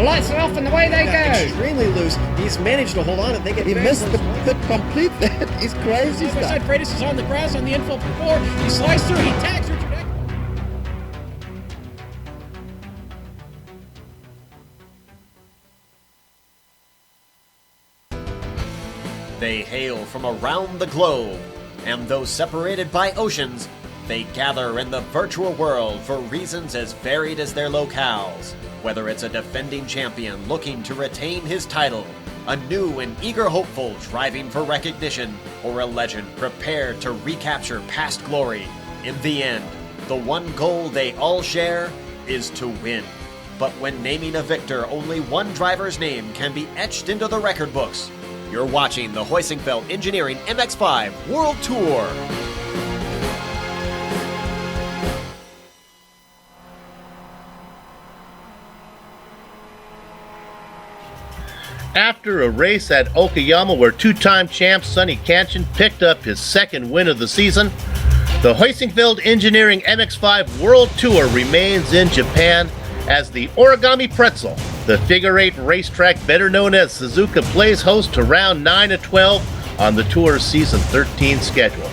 The lights are off and away they go. Extremely loose. He's managed to hold on and he missed the complete that. He's crazy. The other side, Freitas is on the grass on the infield for 4. He slides through. He tags Richard Eck. They hail from around the globe, and though separated by oceans, they gather in the virtual world for reasons as varied as their locales. Whether it's a defending champion looking to retain his title, a new and eager hopeful striving for recognition, or a legend prepared to recapture past glory, in the end, the one goal they all share is to win. But when naming a victor, only one driver's name can be etched into the record books. You're watching the Heusinkveld Engineering MX-5 World Tour. After a race at Okayama where two-time champ Sonny Kanchan picked up his second win of the season, the Heusinkveld Engineering MX-5 World Tour remains in Japan as the Origami Pretzel, the figure-8 racetrack better known as Suzuka, plays host to round 9 of 12 on the tour's season 13 schedule.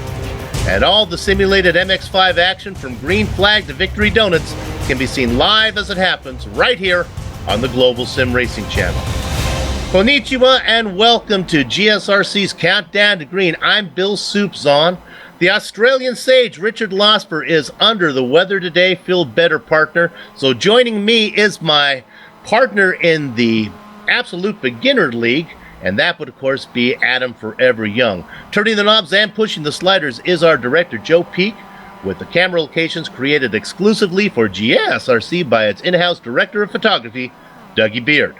And all the simulated MX-5 action from green flag to victory donuts can be seen live as it happens right here on the Global Sim Racing channel. Konnichiwa and welcome to GSRC's Countdown to Green. I'm Bill Soupzon. The Australian sage Richard Losper is under the weather today, feel better partner. So joining me is my partner in the Absolute Beginner League, and that would of course be Adam Forever Young. Turning the knobs and pushing the sliders is our director Joe Peak, with the camera locations created exclusively for GSRC by its in-house director of photography, Dougie Beard.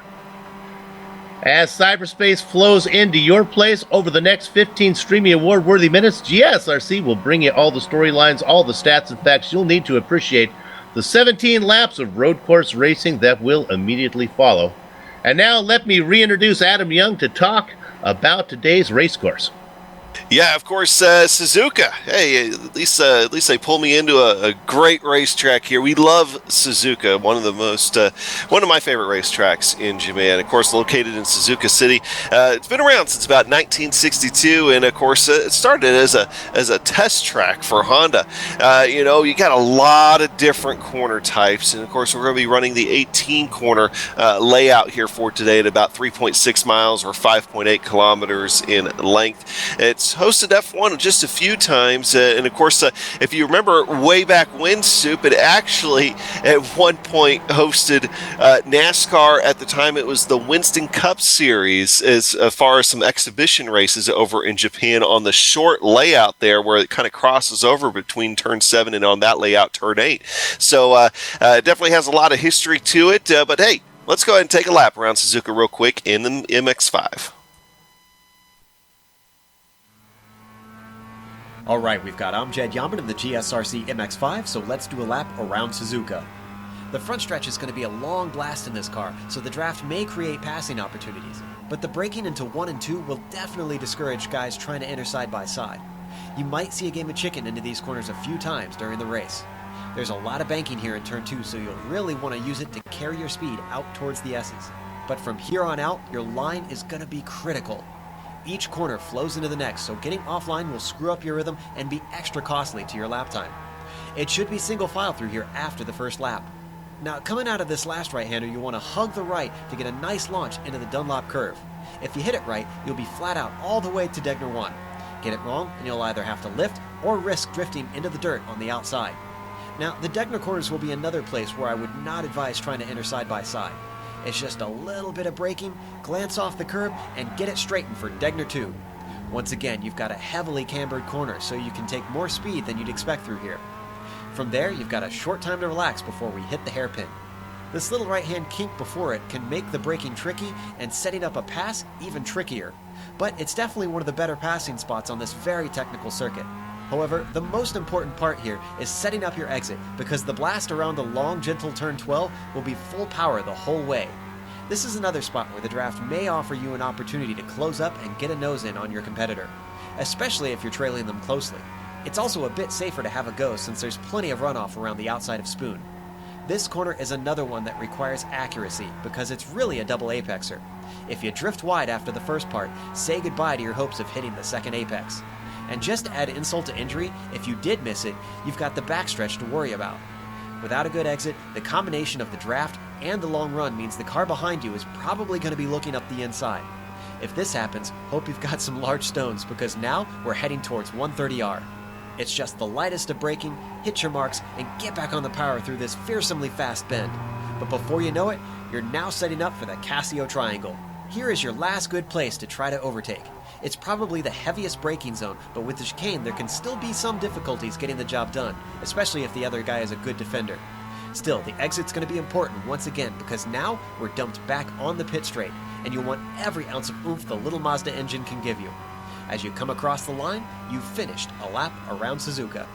As cyberspace flows into your place over the next 15 streaming award-worthy minutes, GSRC will bring you all the storylines, all the stats and facts you'll need to appreciate the 17 laps of road course racing that will immediately follow. And now let me reintroduce Adam Young to talk about today's race course. Yeah, of course, Suzuka. Hey, at least they pulled me into a great racetrack here. We love Suzuka, one of my favorite racetracks in Japan. Of course, located in Suzuka City. It's been around since about 1962, and of course, it started as a test track for Honda. You got a lot of different corner types, and of course, we're going to be running the 18 corner layout here for today at about 3.6 miles or 5.8 kilometers in length. It's hosted F1 just a few times, and of course, if you remember way back when, Soup, it actually at one point hosted NASCAR. At the time, it was the Winston Cup Series, as far as some exhibition races over in Japan on the short layout there, where it kind of crosses over between turn 7 and on that layout, turn 8. So it definitely has a lot of history to it, but hey, let's go ahead and take a lap around Suzuka real quick in the MX-5. All right, we've got Amjad Yaman in the GSRC MX-5, so let's do a lap around Suzuka. The front stretch is going to be a long blast in this car, so the draft may create passing opportunities, but the braking into 1 and 2 will definitely discourage guys trying to enter side by side. You might see a game of chicken into these corners a few times during the race. There's a lot of banking here in turn 2, so you'll really want to use it to carry your speed out towards the S's. But from here on out, your line is going to be critical. Each corner flows into the next, so getting offline will screw up your rhythm and be extra costly to your lap time. It should be single file through here after the first lap. Now, coming out of this last right-hander, you want to hug the right to get a nice launch into the Dunlop curve. If you hit it right, you'll be flat out all the way to Degner 1. Get it wrong, and you'll either have to lift or risk drifting into the dirt on the outside. Now, the Degner corners will be another place where I would not advise trying to enter side by side. It's just a little bit of braking, glance off the curb, and get it straightened for Degner 2. Once again, you've got a heavily cambered corner, so you can take more speed than you'd expect through here. From there, you've got a short time to relax before we hit the hairpin. This little right-hand kink before it can make the braking tricky and setting up a pass even trickier. But it's definitely one of the better passing spots on this very technical circuit. However, the most important part here is setting up your exit, because the blast around the long, gentle turn 12 will be full power the whole way. This is another spot where the draft may offer you an opportunity to close up and get a nose in on your competitor, especially if you're trailing them closely. It's also a bit safer to have a go since there's plenty of runoff around the outside of Spoon. This corner is another one that requires accuracy because it's really a double apexer. If you drift wide after the first part, say goodbye to your hopes of hitting the second apex. And just to add insult to injury, if you did miss it, you've got the backstretch to worry about. Without a good exit, the combination of the draft and the long run means the car behind you is probably going to be looking up the inside. If this happens, hope you've got some large stones because now we're heading towards 130R. It's just the lightest of braking, hit your marks, and get back on the power through this fearsomely fast bend. But before you know it, you're now setting up for the Casio Triangle. Here is your last good place to try to overtake. It's probably the heaviest braking zone, but with the chicane there can still be some difficulties getting the job done, especially if the other guy is a good defender. Still, the exit's going to be important once again because now we're dumped back on the pit straight, and you'll want every ounce of oomph the little Mazda engine can give you. As you come across the line, you've finished a lap around Suzuka.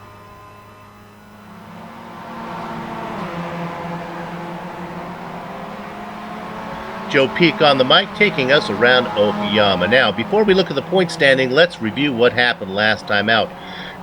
Joe Peak on the mic, taking us around Okayama. Now, before we look at the point standing, let's review what happened last time out.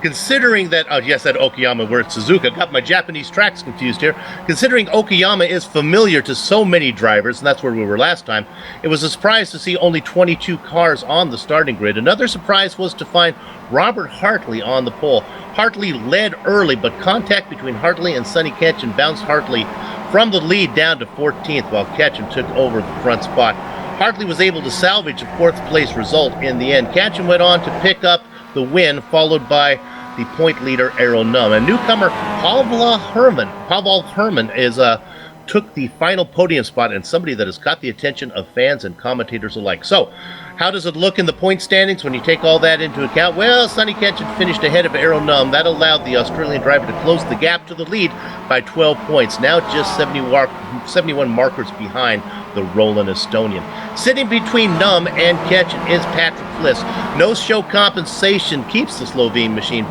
Considering that, yes, at Okayama, we're at Suzuka, got my Japanese tracks confused here. Considering Okayama is familiar to so many drivers, and that's where we were last time, it was a surprise to see only 22 cars on the starting grid. Another surprise was to find Robert Hartley on the pole. Hartley led early, but contact between Hartley and Sonny Ketchum bounced Hartley from the lead down to 14th, while Ketchum took over the front spot. Hartley was able to salvage a 4th place result in the end. Ketchum went on to pick up the win, followed by the point leader Errol Num. And newcomer Pavel Herman is took the final podium spot, and somebody that has caught the attention of fans and commentators alike. So, how does it look in the point standings when you take all that into account? Well, Sonny Ketchum finished ahead of Errol Num. That allowed the Australian driver to close the gap to the lead by 12 points. Now just 71 markers behind the Roland Estonian. Sitting between Num and Ketchum is Patrick Fliss. No-show compensation keeps the Slovene machine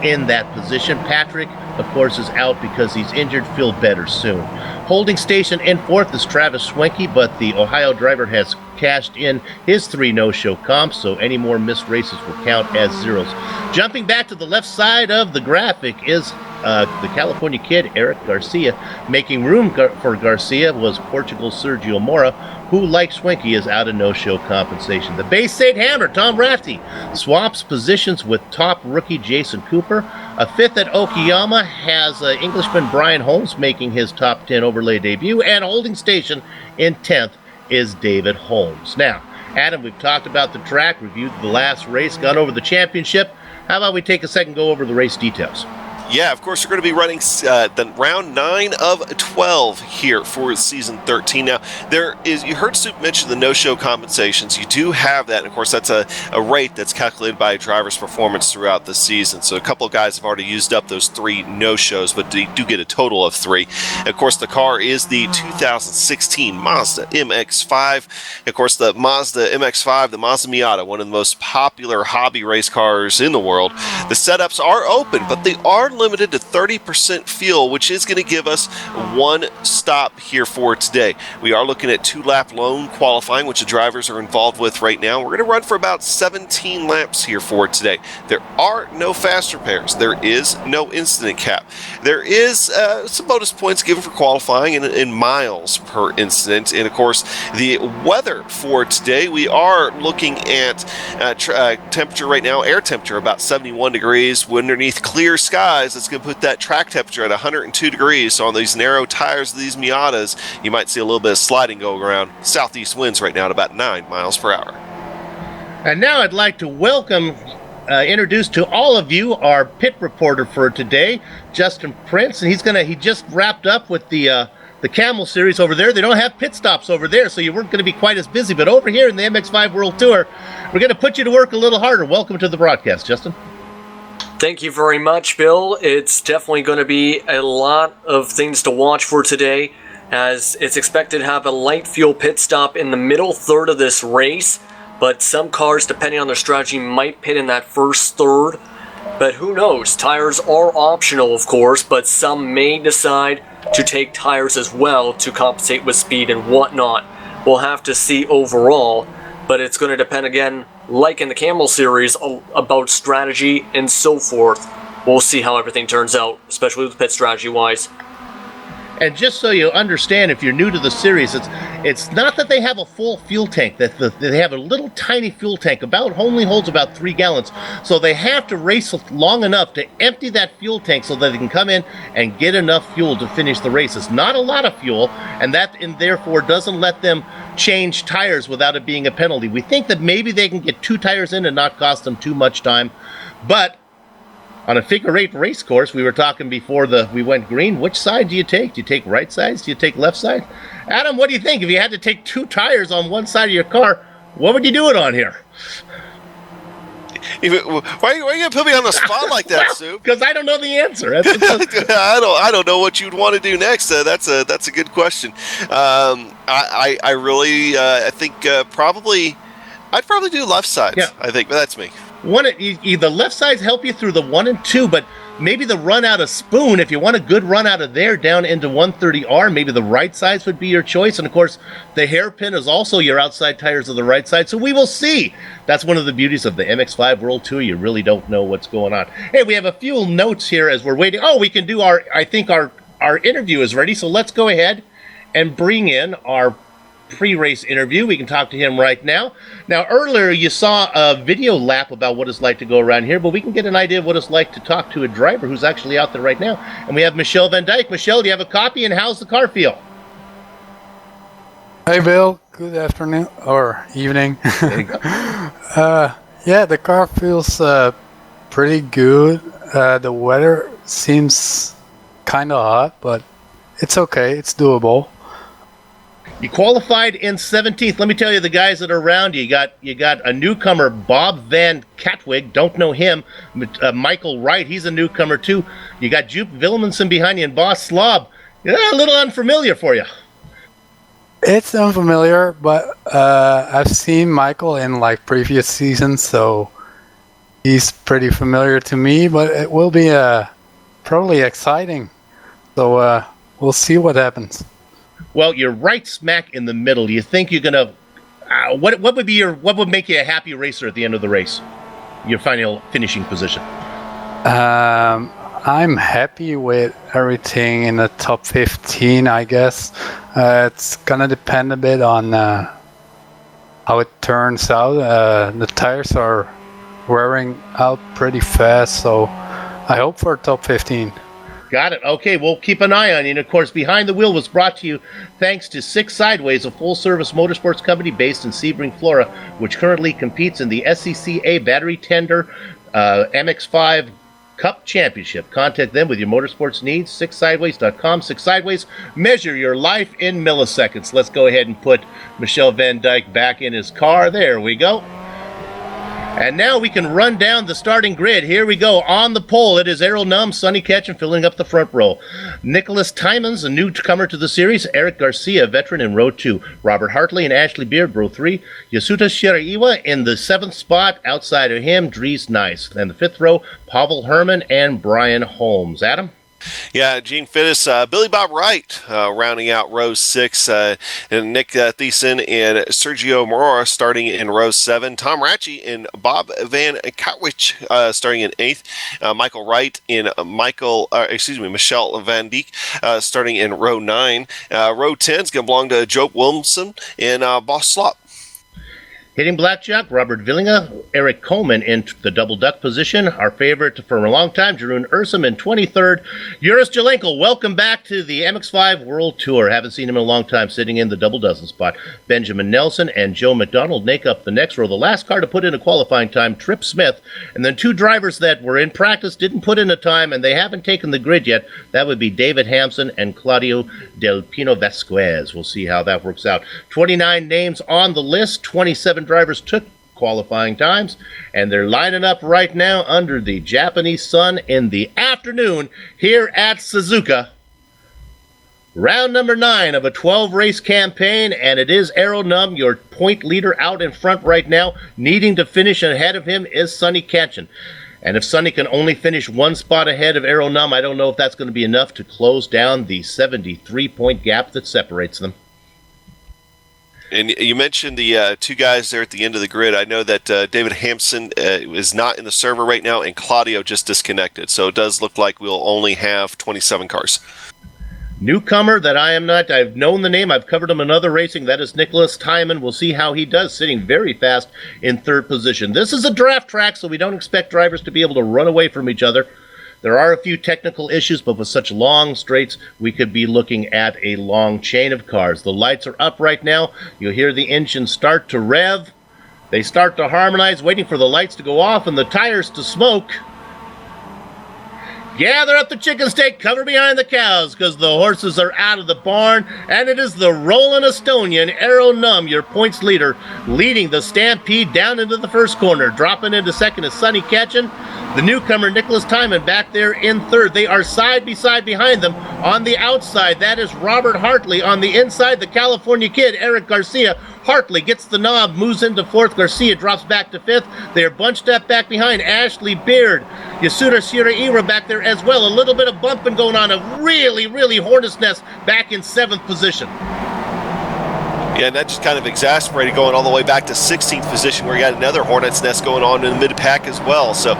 in that position. Patrick, of course, is out because he's injured. Feel better soon. Holding station in 4th is Travis Schwenke, but the Ohio driver has cashed in his 3 no-show comps, so any more missed races will count as zeros. Jumping back to the left side of the graphic is the California kid, Eric Garcia. Making room for Garcia was Portugal's Sergio Mora, who, like Schwenke, is out of no-show compensation. The Bay State Hammer, Tom Rafty, swaps positions with top rookie Jason Cooper. A 5th at Okayama has Englishman Brian Holmes making his top 10 overlay debut, and holding station in 10th is David Holmes. Now, Adam, we've talked about the track, reviewed the last race, gone over the championship. How about we take a second, go over the race details? Yeah, of course, we're going to be running the round 9 of 12 here for season 13. Now, you heard Soup mention the no-show compensations. You do have that, and of course, that's a rate that's calculated by a driver's performance throughout the season. So a couple of guys have already used up those 3 no-shows, but they do get a total of 3. And of course, the car is the 2016 Mazda MX-5. And of course, the Mazda MX-5, the Mazda Miata, one of the most popular hobby race cars in the world. The setups are open, but they are limited to 30% fuel, which is going to give us 1 stop here for today. We are looking at 2-lap lone qualifying, which the drivers are involved with right now. We're going to run for about 17 laps here for today. There are no fast repairs. There is no incident cap. There is some bonus points given for qualifying in miles per incident. And of course, the weather for today, we are looking at temperature right now, air temperature about 71 degrees underneath clear skies. It's going to put that track temperature at 102 degrees. So on these narrow tires of these Miatas, you might see a little bit of sliding going around. Southeast winds right now at about 9 miles per hour. And now I'd like to introduce to all of you our pit reporter for today, Justin Prince, and he just wrapped up with the Camel Series over there. They don't have pit stops over there, so you weren't going to be quite as busy. But over here in the MX-5 World Tour, we're going to put you to work a little harder. Welcome to the broadcast, Justin. Thank you very much, Bill. It's definitely going to be a lot of things to watch for today, as it's expected to have a light fuel pit stop in the middle third of this race, but some cars, depending on their strategy, might pit in that first third. But who knows? Tires are optional, of course, but some may decide to take tires as well to compensate with speed and whatnot. We'll have to see overall, but it's going to depend again, like in the Camel Series, about strategy and so forth. We'll see how everything turns out, especially with pit strategy-wise. And just so you understand, if you're new to the series, it's not that they have a full fuel tank. That they have a little tiny fuel tank, only holds about 3 gallons. So they have to race long enough to empty that fuel tank so that they can come in and get enough fuel to finish the race. It's not a lot of fuel, and therefore doesn't let them change tires without it being a penalty. We think that maybe they can get 2 tires in and not cost them too much time, but on a figure-8 race course, we were talking before we went green. Which side do you take? Do you take right sides? Do you take left side? Adam, what do you think? If you had to take 2 tires on one side of your car, what would you do it on here? Why are you going to put me on the spot like that, Sue? Because I don't know the answer. I don't know what you'd want to do next. That's a good question. I really think I'd probably do left sides. Yeah. I think, but that's me. The left sides help you through the 1 and 2, but maybe the run out of Spoon, if you want a good run out of there down into 130R, maybe the right sides would be your choice. And of course, the hairpin is also your outside tires of the right side. So we will see. That's one of the beauties of the MX-5 World Tour. You really don't know what's going on. Hey, we have a few notes here as we're waiting. Oh, we can do our interview is ready. So let's go ahead and bring in our pre-race interview. We can talk to him right now. Now, earlier you saw a video lap about what it's like to go around here, but we can get an idea of what it's like to talk to a driver who's actually out there right now. And we have Michelle Van Dyke. Michelle, do you have a copy, and how's the car feel? Hey, Bill. Good afternoon or evening. There you go. Yeah, the car feels pretty good. The weather seems kind of hot, but it's okay. It's doable. You qualified in 17th. Let me tell you the guys that are around you. You got a newcomer, Bob Van Katwig. Don't know him. Michael Wright, he's a newcomer too. You got Jupe Williamson behind you and Boss Slob. Yeah, a little unfamiliar for you. It's unfamiliar, but I've seen Michael in previous seasons, so he's pretty familiar to me. But it will be probably exciting. So we'll see what happens. Well, you're right smack in the middle. Do you think you're gonna? What would make you a happy racer at the end of the race? Your final finishing position. I'm happy with everything in the top 15, I guess. It's gonna depend a bit on how it turns out. The tires are wearing out pretty fast, so I hope for top 15. Got it. Okay, we'll keep an eye on you. And of course, Behind the Wheel was brought to you thanks to Six Sideways, a full-service motorsports company based in Sebring, Florida, which currently competes in the SCCA Battery Tender MX-5 Cup Championship. Contact them with your motorsports needs. SixSideways.com. Six Sideways, measure your life in milliseconds. Let's go ahead and put Michelle Van Dyke back in his car. There we go. And now we can run down the starting grid. Here we go. On the pole, it is Errol Num, Sonny Ketchen filling up the front row. Nicholas Tymans, a newcomer to the series. Eric Garcia, veteran in row 2. Robert Hartley and Ashley Beard, row 3. Yasuta Shiraiwa in the 7th spot. Outside of him, Dries Nice. And the 5th row, Pavel Herman and Brian Holmes. Adam? Yeah, Gene Fittis, Billy Bob Wright rounding out row 6, and Nick Thiessen and Sergio Morora starting in row 7. Tom Ratchey and Bob Van Katwich starting in 8th. Michael Wright and Michelle Van Dijk starting in row 9. Row 10 is going to belong to Joe Wilmson and Boss Slop. Hitting blackjack, Robert Villinga, Eric Coleman in the double duck position. Our favorite for a long time, Jeroen Ursum in 23rd. Uris Jelenko, welcome back to the MX-5 World Tour. Haven't seen him in a long time, sitting in the double dozen spot. Benjamin Nelson and Joe McDonald make up the next row. The last car to put in a qualifying time, Trip Smith. And then 2 drivers that were in practice didn't put in a time, and they haven't taken the grid yet. That would be David Hampson and Claudio Del Pino Vasquez. We'll see how that works out. 29 names on the list, 27 drivers took qualifying times, and they're lining up right now under the Japanese sun in the afternoon here at Suzuka. Round number 9 of a 12-race campaign, and it is Errol Num, your point leader, out in front right now. Needing to finish ahead of him is Sonny Ketchen. And if Sonny can only finish 1 spot ahead of Errol Num, I don't know if that's going to be enough to close down the 73-point gap that separates them. And you mentioned the 2 guys there at the end of the grid. I know that David Hampson is not in the server right now, and Claudio just disconnected. So it does look like we'll only have 27 cars. Newcomer that I am not, I've known the name, I've covered him in other racing, that is Nicholas Timon. We'll see how he does, sitting very fast in third position. This is a draft track, so we don't expect drivers to be able to run away from each other. There are a few technical issues, but with such long straights, we could be looking at a long chain of cars. The lights are up right now. You'll hear the engine start to rev. They start to harmonize, waiting for the lights to go off and the tires to smoke. Gather up the chicken steak, cover behind the cows, because the horses are out of the barn, and it is the Rolling Estonian, Aero Num, your points leader, leading the Stampede down into the first corner. Dropping into second is Sonny Ketchen. The newcomer, Nicholas Timon, back there in third. They are side by side behind them. On the outside, that is Robert Hartley. On the inside, the California Kid, Eric Garcia. Hartley gets the knob, moves into fourth. Garcia drops back to fifth. They are bunched up back behind. Ashley Beard, Yasuda Shiraiwa back there as well. A little bit of bumping going on. A really, really hornet's nest back in seventh position. Yeah, and that just kind of exasperated going all the way back to 16th position, where you got another hornet's nest going on in the mid-pack as well. So,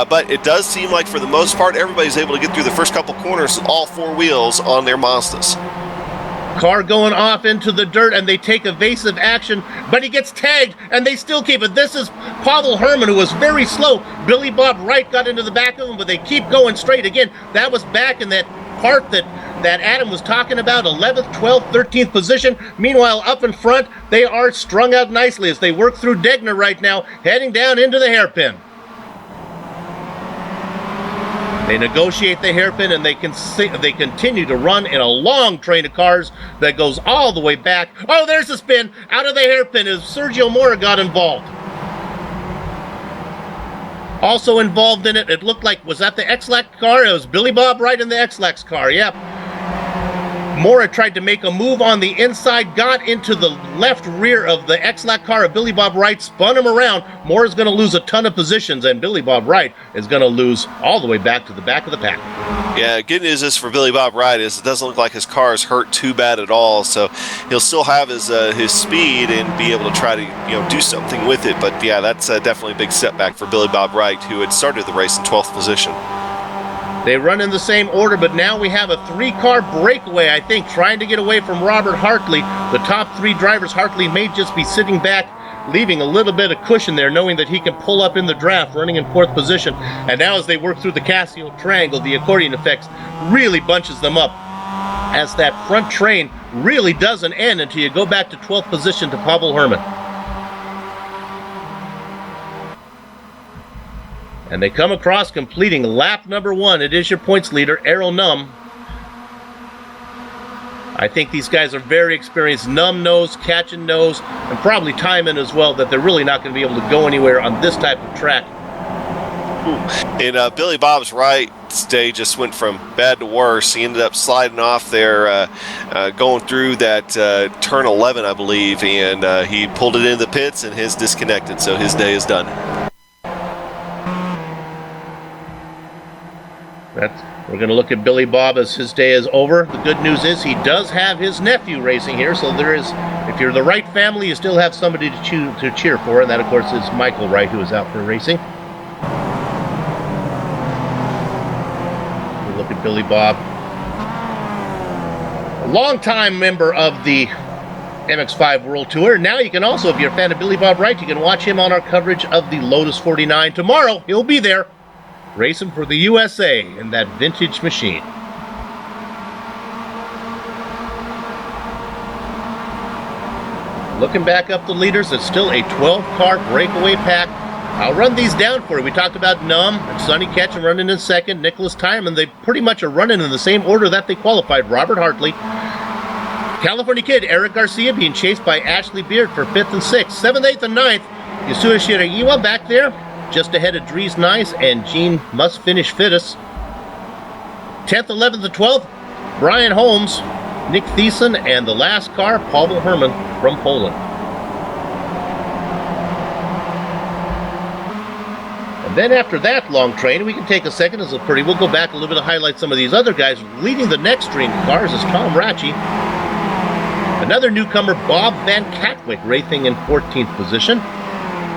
but it does seem like for the most part, everybody's able to get through the first couple corners with all four wheels on their Mazdas. Car going off into the dirt, and they take evasive action, but he gets tagged, and they still keep it. This is Pavel Herman, who was very slow. Billy Bob Wright got into the back of him, but they keep going straight. Again, that was back in that part that Adam was talking about, 11th, 12th, 13th position. Meanwhile, up in front, they are strung out nicely as they work through Degner right now, heading down into the hairpin. They negotiate the hairpin, and they continue to run in a long train of cars that goes all the way back. Oh, there's the spin. Out of the hairpin as Sergio Mora got involved. Also involved in it, it looked like, was that the X-Lax car? It was Billy Bob Wright in the X-Lax car, yep. Mora tried to make a move on the inside, got into the left rear of the X-Lax car of Billy Bob Wright, spun him around. Mora's going to lose a ton of positions, and Billy Bob Wright is going to lose all the way back to the back of the pack. Yeah, good news is for Billy Bob Wright is it doesn't look like his car is hurt too bad at all, so he'll still have his speed and be able to try to do something with it. But yeah, that's definitely a big setback for Billy Bob Wright, who had started the race in 12th position. They run in the same order, but now we have a three-car breakaway, I think, trying to get away from Robert Hartley. The top three drivers, Hartley may just be sitting back, leaving a little bit of cushion there, knowing that he can pull up in the draft, running in fourth position. And now as they work through the Casio Triangle, the accordion effects really bunches them up, as that front train really doesn't end until you go back to 12th position to Pavel Herman. And they come across, completing lap number one. It is your points leader, Aero Num. I think these guys are very experienced. Num knows, Ketchen knows, and probably Timon as well, that they're really not going to be able to go anywhere on this type of track. And Billy Bob's Wright's day just went from bad to worse. He ended up sliding off there, going through that turn 11, I believe, and he pulled it into the pits, and his disconnected, so his day is done. We're going to look at Billy Bob as his day is over. The good news is he does have his nephew racing here, so there is, if you're the Wright family, you still have somebody to cheer for, and that, of course, is Michael Wright, who is out for racing. We look at Billy Bob, a longtime member of the MX-5 World Tour. Now you can also, if you're a fan of Billy Bob Wright, you can watch him on our coverage of the Lotus 49. Tomorrow, he'll be there, racing for the USA in that vintage machine. Looking back up the leaders, it's still a 12-car breakaway pack. I'll run these down for you. We talked about Num and Sonny Ketchen running in second, Nicholas Timon. They pretty much are running in the same order that they qualified. Robert Hartley. California Kid, Eric Garcia being chased by Ashley Beard for 5th and 6th. 7th, 8th, and 9th, Yasuda Shiraiwa back there, just ahead of Dries Nice and Gene Must Finish Fittest. 10th, 11th, and 12th, Brian Holmes, Nick Thiessen, and the last car, Pavel Herman from Poland. And then after that long train, we can take a second as we'll go back a little bit to highlight some of these other guys. Leading the next string of cars is Tom Ratchey. Another newcomer, Bob Van Katwick, racing in 14th position.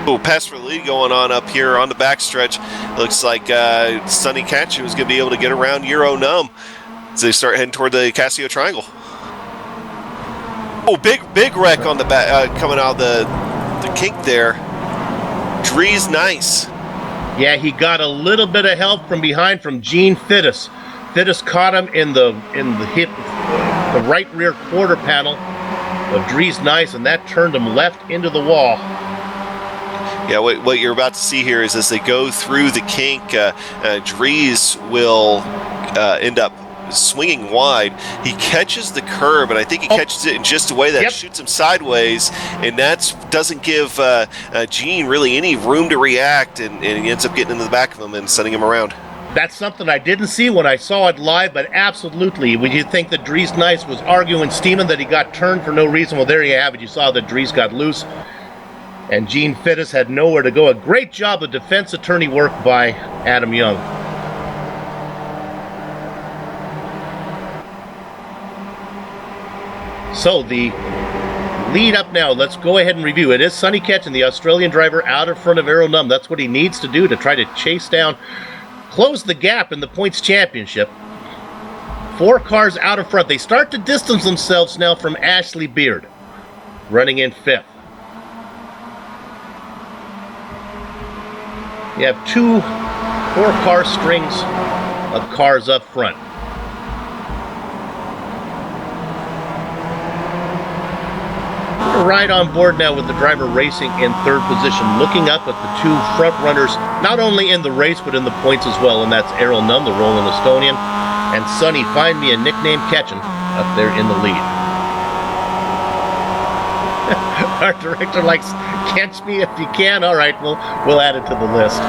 Oh, pass for the lead going on up here on the backstretch. Looks like Sonny Ketchen was going to be able to get around Euro Num. as they start heading toward the Casio Triangle. Oh, big wreck on the back, coming out the kink there. Drees nice. Yeah, he got a little bit of help from behind from Gene Fittis. Fittis caught him in the right rear quarter panel of Drees nice, and that turned him left into the wall. Yeah, what you're about to see here is as they go through the kink, Drees will end up swinging wide. He catches the curb, and I think he catches it in just a way that shoots him sideways, and that doesn't give Gene really any room to react, and he ends up getting into the back of him and sending him around. That's something I didn't see when I saw it live, but absolutely. When you think that Drees nice was arguing Steeman that he got turned for no reason, well, there you have it. You saw that Drees got loose, and Gene Fittis had nowhere to go. A great job of defense attorney work by Adam Young. So the lead up now, let's go ahead and review. It is Sonny Ketchen, the Australian driver, out in front of Errol Num. That's what he needs to do to try to chase down, close the gap in the points championship. 4 cars out in front. They start to distance themselves now from Ashley Beard, running in 5th. You have 2 4-car strings of cars up front. Right on board now with the driver racing in 3rd position, looking up at the 2 front runners, not only in the race but in the points as well, and that's Errol Num, the Roland Estonian, and Sonny, find me a nickname, Ketchen, up there in the lead. Our director likes, catch me if you can. All right, we'll add it to the list.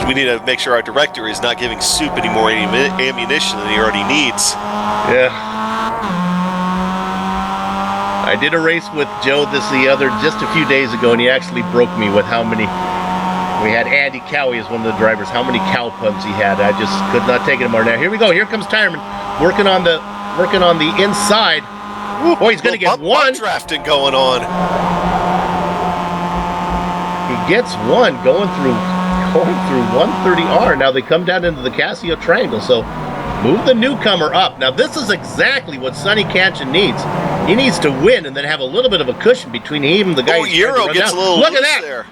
We need to make sure our director is not giving Soup any more ammunition than he already needs. Yeah. I did a race with Joe just a few days ago, and he actually broke me with how many. We had Andy Cowie as one of the drivers. How many cow puns he had? I just could not take it anymore. Now here we go. Here comes Tyreman working on the inside. Oh, he's going to get one. Drafting going on. He gets one going through 130R. Now they come down into the Casio Triangle. So move the newcomer up. Now this is exactly what Sonny Ketchen needs. He needs to win and then have a little bit of a cushion between him and the guy. Oh, Euro gets a little look at loose that. There.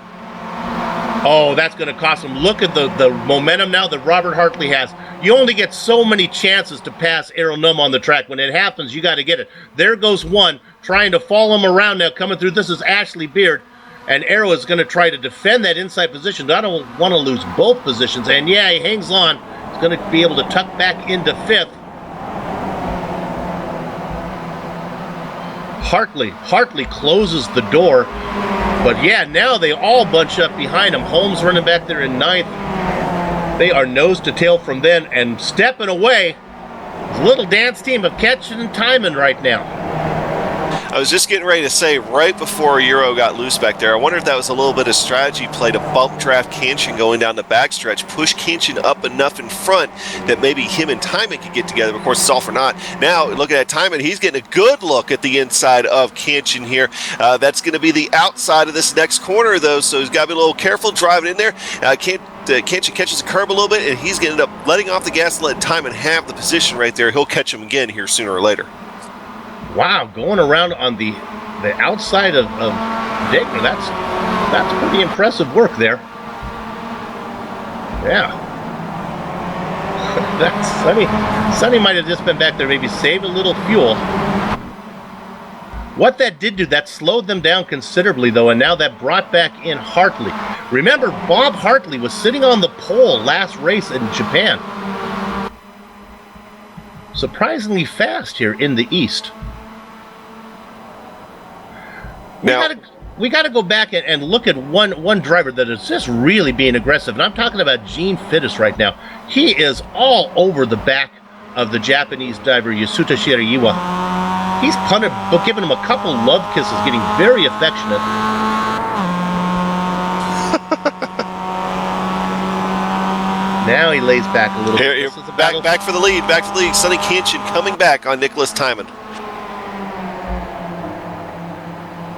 Oh, that's going to cost him. Look at the momentum now that Robert Hartley has. You only get so many chances to pass Errol Num on the track. When it happens, you got to get it. There goes one, trying to follow him around now, coming through. This is Ashley Beard, and Errol is going to try to defend that inside position. I don't want to lose both positions, and yeah, he hangs on. He's going to be able to tuck back into 5th. Hartley closes the door, but yeah, now they all bunch up behind him. Holmes running back there in 9th. They are nose to tail from then, and stepping away, the little dance team of Ketchen and Timon right now. I was just getting ready to say, right before Euro got loose back there, I wonder if that was a little bit of strategy play to bump draft Kanchin going down the backstretch, push Kanchin up enough in front that maybe him and Timon could get together. Of course, it's all for naught. Now, looking at Timon, he's getting a good look at the inside of Kanchin here. That's going to be the outside of this next corner, though, so he's got to be a little careful driving in there. Kanchin catches the curb a little bit, and he's going to end up letting off the gas and let Timon have the position right there. He'll catch him again here sooner or later. Wow, going around on the outside of Degner, that's pretty impressive work there. Yeah. That's Sonny might have just been back there, maybe saved a little fuel. What that did do, that slowed them down considerably, though, and now that brought back in Hartley. Remember, Bob Hartley was sitting on the pole last race in Japan. Surprisingly fast here in the East. We got to go back and look at one driver that is just really being aggressive, and I'm talking about Gene Fittis right now. He is all over the back of the Japanese driver Yasuta Shiraiwa. He's punted, but giving him a couple love kisses, getting very affectionate. Now he lays back a little bit. Back for the lead. Sonny Kanchin coming back on Nicholas Timon.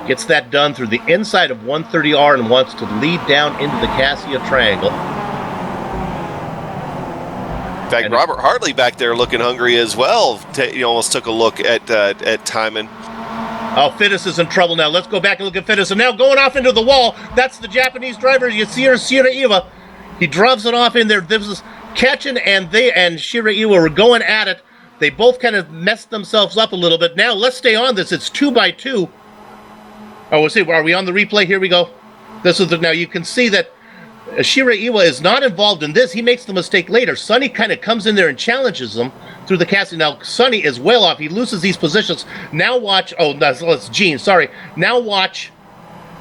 Gets that done through the inside of 130R and wants to lead down into the Cassia Triangle. In fact, Robert Hartley back there looking hungry as well. He almost took a look at Timon. Oh, Fittis is in trouble now. Let's go back and look at Fittis. And now going off into the wall. That's the Japanese driver, Shiraiwa. He drives it off in there. This is Ketchen and Shiraiwa were going at it. They both kind of messed themselves up a little bit. Now let's stay on this. It's 2x2. Oh, we'll see. Are we on the replay? Here we go. This is now you can see that Shiraiwa is not involved in this. He makes the mistake later. Sonny kind of comes in there and challenges him through the casting. Now Sonny is well off. He loses these positions. Now watch. Oh, that's Gene. Sorry. Now watch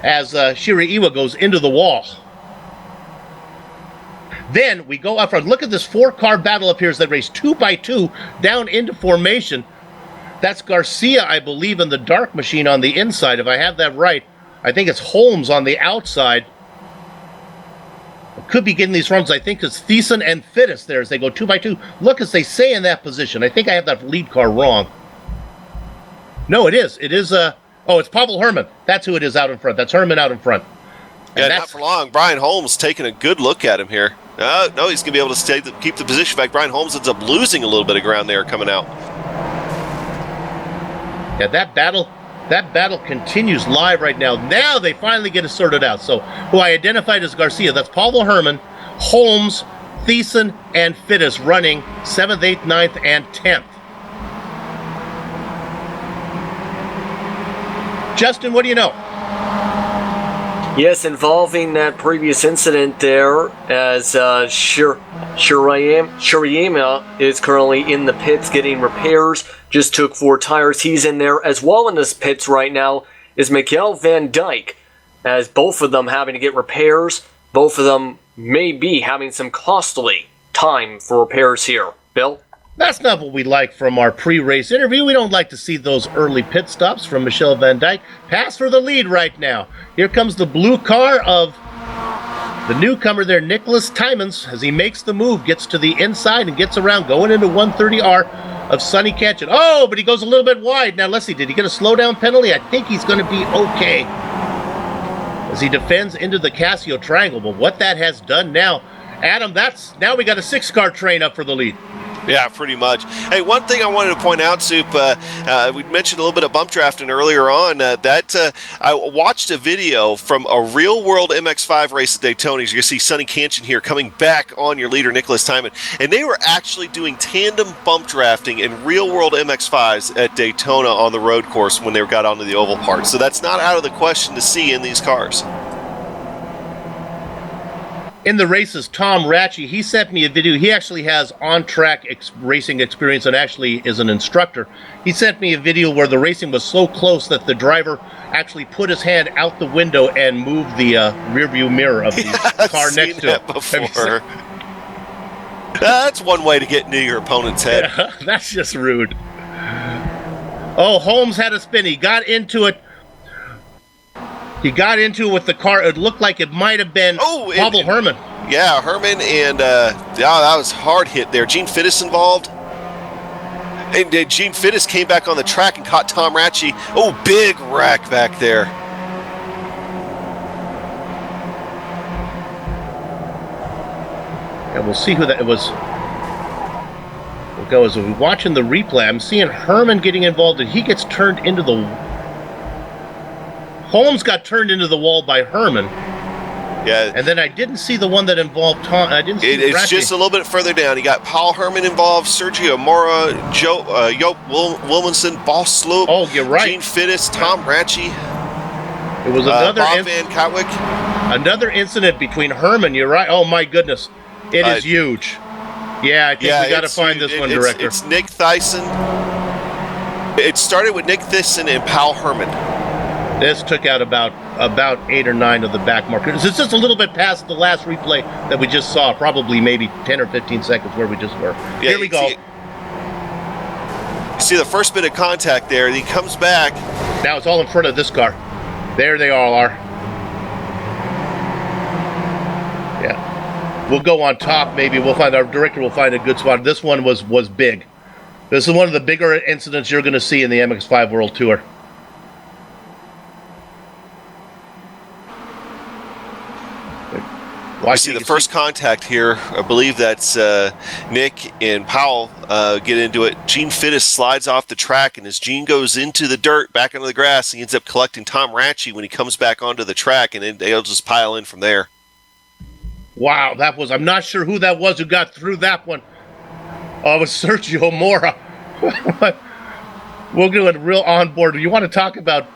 as Shiraiwa goes into the wall. Then we go up front. Look at this 4-car battle up here as they race 2x2 down into formation. That's Garcia, I believe, in the dark machine on the inside, if I have that right. I think it's Holmes on the outside. I could be getting these runs. I think it's Thiessen and Fittis there as they go 2x2. Look as they say in that position. I think I have that lead car wrong. No, it is. It is, it's Pavel Herman. That's who it is out in front. That's Herman out in front. And not for long. Brian Holmes taking a good look at him here. No, he's going to be able to keep the position. In fact, Brian Holmes ends up losing a little bit of ground there coming out. Yeah, that battle continues live right now. Now they finally get it sorted out. So, who I identified as Garcia, that's Pavel Herman, Holmes, Thiessen, and Fittis running 7th, 8th, 9th, and 10th. Justin, what do you know? Yes, involving that previous incident there, as Shirayama is currently in the pits getting repairs, just took 4 tires. He's in there as well in this pits right now is Mikael Van Dijk, as both of them having to get repairs. Both of them may be having some costly time for repairs here. Bill? That's not what we like from our pre-race interview. We don't like to see those early pit stops from Michel Van Dijk. Pass for the lead right now. Here comes the blue car of the newcomer there, Nicholas Timons, as he makes the move, gets to the inside and gets around, going into 130R of Sonny Ketchen. Oh, but he goes a little bit wide. Now, let's see, did he get a slowdown penalty? I think he's going to be okay as he defends into the Casio triangle. But what that has done now, Adam, now we got a 6-car train up for the lead. Yeah, pretty much. Hey, one thing I wanted to point out, Soup, we mentioned a little bit of bump drafting earlier on. I watched a video from a real-world MX-5 race at Daytona. You can see Sonny Ketchen here coming back on your leader, Nicholas Timon. And they were actually doing tandem bump drafting in real-world MX-5s at Daytona on the road course when they got onto the oval part. So that's not out of the question to see in these cars. In the races, Tom Ratchey, he sent me a video. He actually has on-track racing experience and actually is an instructor. He sent me a video where the racing was so close that the driver actually put his hand out the window and moved the rearview mirror of the car next to it. Before. That's one way to get into your opponent's head. Yeah, that's just rude. Oh, Holmes had a spin. He got into it. He got into it with the car. It looked like it might have been Pavel Herman. Yeah, Herman, and that was hard hit there. Gene Fittis involved. And Gene Fittis came back on the track and caught Tom Ratchey. Oh, big wreck back there. And we'll see who that was. We'll go as we're watching the replay. I'm seeing Herman getting involved, and he gets turned into the... Holmes got turned into the wall by Herman. Yeah. And then I didn't see the one that involved Tom. I didn't see it's just a little bit further down. You got Paul Herman involved, Sergio Mora, Joop Wilmanson, Boss Sloop. Oh, you're right. Gene Fittis, Tom Ratchey. It was another Bob Van Katwick. Another incident between Herman. You're right. Oh my goodness, it is huge. Yeah, I think we got to find this one, Director. It's Nick Thiessen. It started with Nick Thiessen and Paul Herman. This took out about 8 or 9 of the back markers. It's just a little bit past the last replay that we just saw, probably maybe 10 or 15 seconds where we just were. Yeah, here we go. You see the first bit of contact there, and he comes back. Now it's all in front of this car. There they all are. Yeah. We'll go on top, maybe. Our director will find a good spot. This one was big. This is one of the bigger incidents you're going to see in the MX-5 World Tour. We see the first contact here. I believe that's Nick and Powell get into it. Gene Fittis slides off the track, and as Gene goes into the dirt, back into the grass, he ends up collecting Tom Ratchey when he comes back onto the track, and then they'll just pile in from there. Wow, I'm not sure who that was who got through that one. Oh, it was Sergio Mora. We'll do it real on board. You want to talk about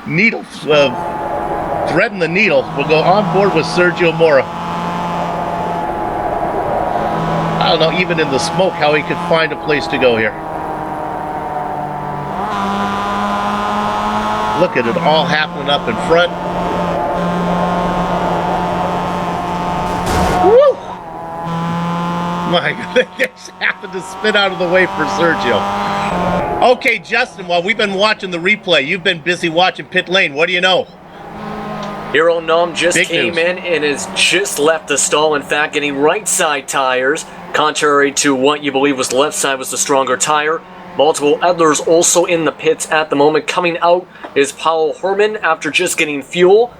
needle, threading the needle. We'll go on board with Sergio Mora. I don't know, even in the smoke, how he could find a place to go here. Look at it all happening up in front. Woo! My God, they just happened to spin out of the way for Sergio. Okay, Justin, while we've been watching the replay, you've been busy watching pit lane. What do you know? Hero Num just Big came news. in and has just left the stall. In fact, getting right side tires, contrary to what you believe was left side was the stronger tire. Multiple others also in the pits at the moment. Coming out is Paul Herman after just getting fuel.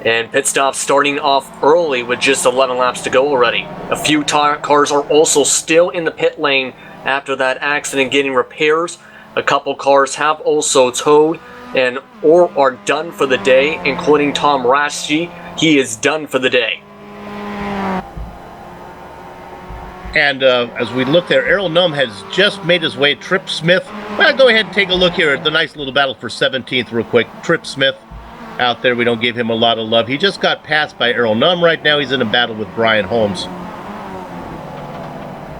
And pit stop starting off early with just 11 laps to go already. A few cars are also still in the pit lane after that accident getting repairs. A couple cars have also towed and or are done for the day, including Tom Ratchey. He is done for the day. And as we look there, Errol Num has just made his way. Trip Smith. Well, go ahead and take a look here at the nice little battle for 17th real quick. Trip Smith out there. We don't give him a lot of love. He just got passed by Errol Num. Right now he's in a battle with Brian Holmes.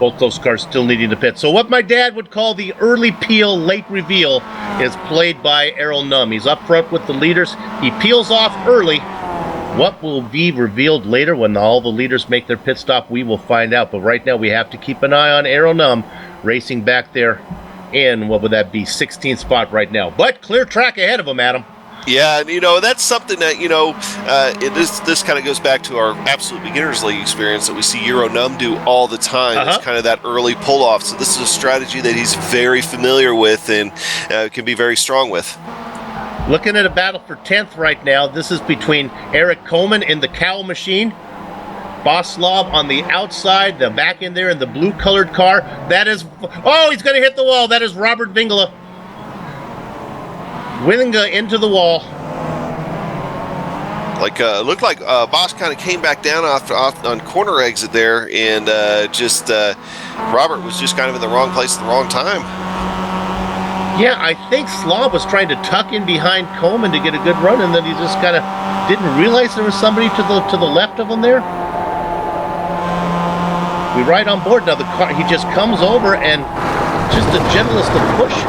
Both those cars still needing to pit. So what my dad would call the early peel, late reveal is played by Errol Num. He's up front with the leaders. He peels off early. What will be revealed later when all the leaders make their pit stop, we will find out. But right now we have to keep an eye on Errol Num racing back there in, what would that be, 16th spot right now. But clear track ahead of him, Adam. Yeah, and that's something that, this kind of goes back to our absolute beginners league experience that we see Euro Num do all the time. It's kind of that early pull off. So this is a strategy that he's very familiar with and can be very strong with. Looking at a battle for 10th right now. This is between Eric Coleman in the cow machine. Boslav on the outside, the back in there in the blue colored car. That is, oh, he's going to hit the wall. That is Robert Vingala. Winninga into the wall. Looked like Boss kind of came back down off on corner exit there, and Robert was just kind of in the wrong place at the wrong time. Yeah, I think Slav was trying to tuck in behind Coleman to get a good run, and then he just kind of didn't realize there was somebody to the left of him there. We ride on board now. The car, he just comes over and just the gentlest of push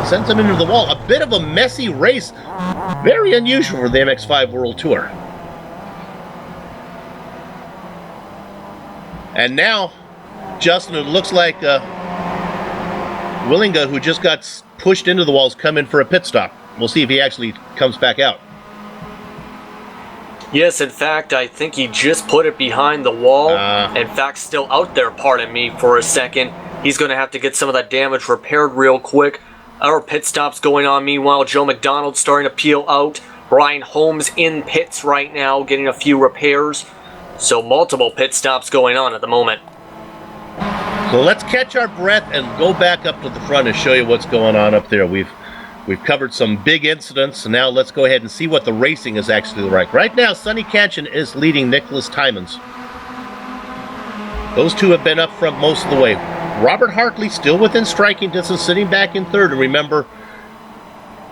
sends him into the wall. A bit of a messy race. Very unusual for the MX-5 World Tour. And now, Justin, it looks like Willinga, who just got pushed into the walls, come in for a pit stop. We'll see if he actually comes back out. Yes, in fact, I think he just put it behind the wall. In fact, still out there, pardon me, for a second. He's going to have to get some of that damage repaired real quick. Our pit stops going on. Meanwhile, Joe McDonald starting to peel out. Brian Holmes in pits right now, getting a few repairs. So multiple pit stops going on at the moment. So let's catch our breath and go back up to the front and show you what's going on up there. We've covered some big incidents, and now let's go ahead and see what the racing is actually like. Right now, Sonny Canchin is leading Nicholas Tymons. Those two have been up front most of the way. Robert Hartley still within striking distance, sitting back in third. And remember,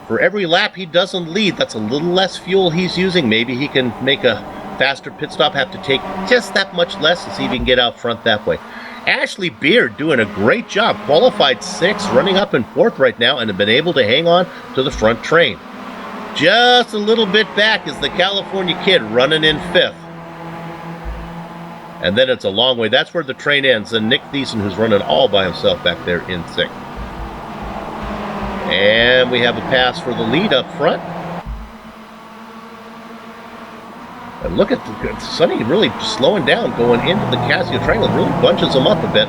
for every lap he doesn't lead, that's a little less fuel he's using. Maybe he can make a faster pit stop, have to take just that much less to see if he can get out front that way. Ashley Beard doing a great job. Qualified 6th, running up in 4th right now, and have been able to hang on to the front train. Just a little bit back is the California Kid running in 5th. And then it's a long way. That's where the train ends. And Nick Thiessen, who's running all by himself back there in 6th. And we have a pass for the lead up front. And look at Sonny really slowing down, going into the Casio Triangle. Really bunches them up a bit.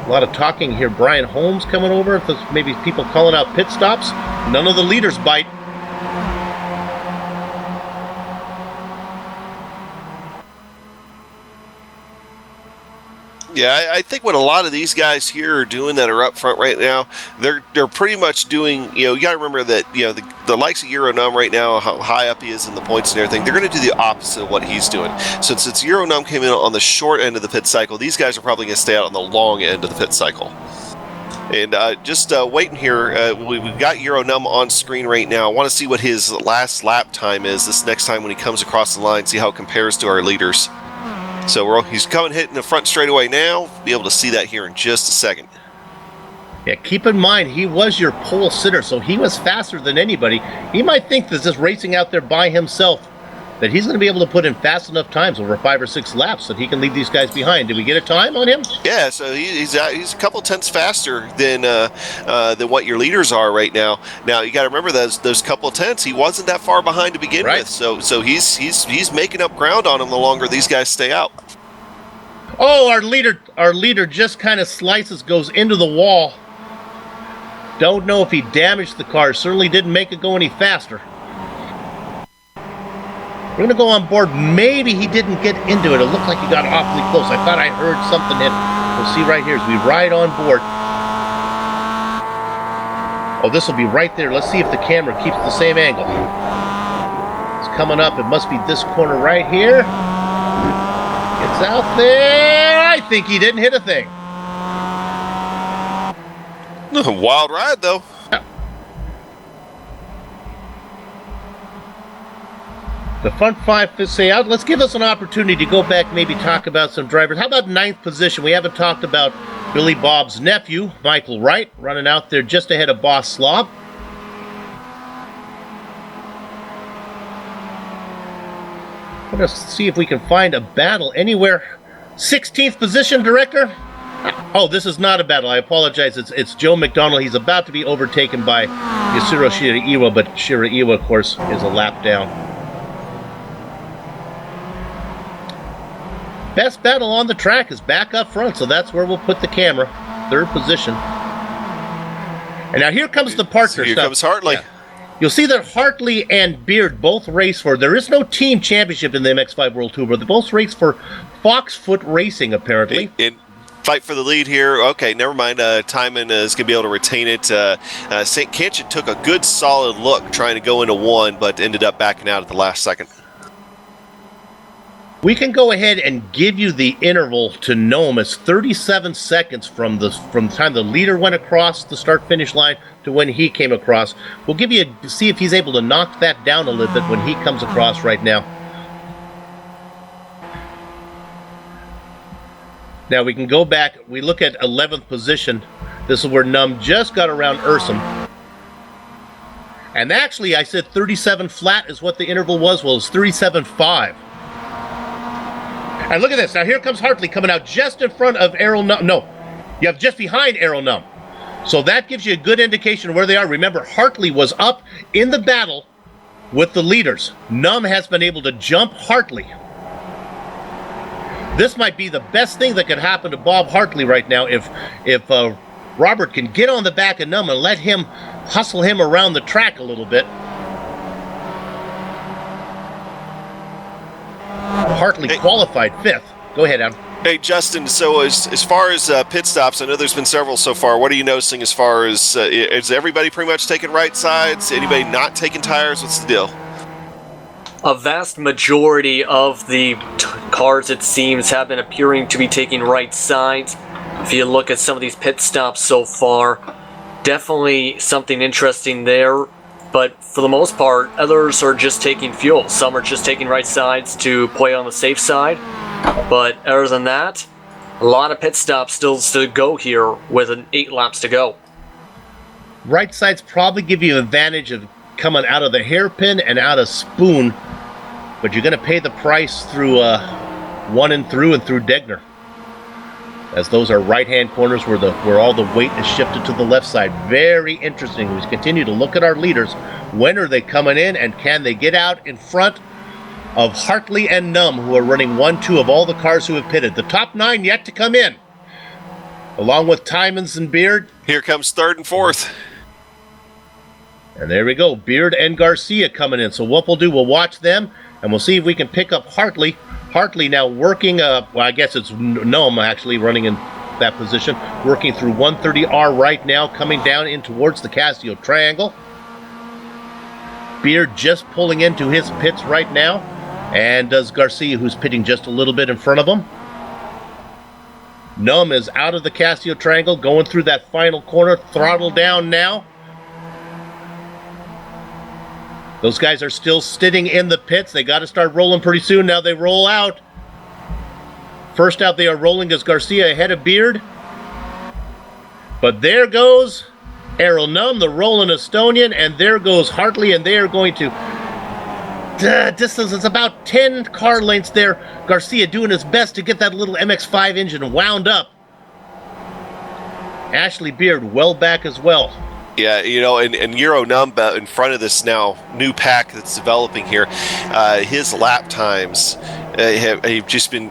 A lot of talking here. Brian Holmes coming over. Maybe people calling out pit stops. None of the leaders bite. Yeah, I think what a lot of these guys here are doing that are up front right now, they're pretty much doing, you got to remember that, the likes of Euronum right now, how high up he is in the points and everything, they're going to do the opposite of what he's doing. So since Euronum came in on the short end of the pit cycle, these guys are probably going to stay out on the long end of the pit cycle. And just waiting here, we've got Euronum on screen right now. I want to see what his last lap time is this next time when he comes across the line, see how it compares to our leaders. So he's hitting the front straightaway now. Be able to see that here in just a second. Yeah, keep in mind, he was your pole sitter, so he was faster than anybody. He might think that just racing out there by himself, that he's going to be able to put in fast enough times over 5 or 6 laps that he can leave these guys behind. Did we get a time on him? Yeah, so he's a couple tenths faster than what your leaders are right now. Now you got to remember those couple tenths. He wasn't that far behind to begin with, so he's making up ground on him the longer these guys stay out. Oh, our leader just kind of goes into the wall. Don't know if he damaged the car. Certainly didn't make it go any faster. We're going to go on board. Maybe he didn't get into it. It looked like he got awfully close. I thought I heard something hit. We'll see right here as we ride on board. Oh, this will be right there. Let's see if the camera keeps the same angle. It's coming up. It must be this corner right here. It's out there. I think he didn't hit a thing. Wild ride, though. The front 5 stay out. Let's give us an opportunity to go back, maybe talk about some drivers. How about 9th position? We haven't talked about Billy Bob's nephew, Michael Wright, running out there just ahead of Boss Slob. Let's see if we can find a battle anywhere. 16th position, Director? Oh, this is not a battle. I apologize. It's Joe McDonald. He's about to be overtaken by Yasuro Shiraiwa, but Shiraiwa, of course, is a lap down. Best battle on the track is back up front, so that's where we'll put the camera. 3rd position. And now here comes the partner. Here comes Hartley. Yeah. You'll see that Hartley and Beard both race for, there is no team championship in the MX-5 World Tour, but they both race for Foxfoot Racing, apparently. And fight for the lead here. Okay, never mind. Timon is going to be able to retain it. St. Kitchen took a good solid look trying to go into 1, but ended up backing out at the last second. We can go ahead and give you the interval to Nome as 37 seconds from the time the leader went across the start-finish line to when he came across. We'll give you see if he's able to knock that down a little bit when he comes across right now. Now we can go back. We look at 11th position. This is where Num just got around Ursum. And actually, I said 37 flat is what the interval was. Well, it's 37.5. And look at this. Now here comes Hartley coming out just in front of Errol Num. No, you have just behind Errol Num. So that gives you a good indication of where they are. Remember, Hartley was up in the battle with the leaders. Num has been able to jump Hartley. This might be the best thing that could happen to Bob Hartley right now if Robert can get on the back of Num and let him hustle him around the track a little bit. Hartley qualified 5th. Go ahead, Adam. Hey, Justin, so as far as pit stops, I know there's been several so far. What are you noticing as far as, is everybody pretty much taking right sides? Anybody not taking tires? What's the deal? A vast majority of the cars, it seems, have been appearing to be taking right sides. If you look at some of these pit stops so far, definitely something interesting there. But for the most part, others are just taking fuel. Some are just taking right sides to play on the safe side. But other than that, a lot of pit stops still to go here with 8 laps to go. Right sides probably give you an advantage of coming out of the hairpin and out of spoon, but you're going to pay the price through 1 and through Degner, as those are right-hand corners where all the weight is shifted to the left side. Very interesting. We continue to look at our leaders. When are they coming in, and can they get out in front of Hartley and Num, who are running 1-2 of all the cars who have pitted? The top 9 yet to come in, along with Timons and Beard. Here comes 3rd and 4th. And there we go, Beard and Garcia coming in. So what we'll do, we'll watch them, and we'll see if we can pick up Hartley Hartley now working, well, I guess it's Gnome actually running in that position, working through 130R right now, coming down in towards the Casio Triangle. Beard just pulling into his pits right now, and does Garcia, who's pitting just a little bit in front of him. Gnome is out of the Casio Triangle, going through that final corner, throttle down now. Those guys are still sitting in the pits. They got to start rolling pretty soon. Now they roll out. First out they are rolling is Garcia ahead of Beard. But there goes Errol Num, the rolling Estonian, and there goes Hartley, and they are going to... distance is about 10 car lengths there. Garcia doing his best to get that little MX-5 engine wound up. Ashley Beard well back as well. Yeah, you know, and Euro Num in front of this now new pack that's developing here, his lap times have just been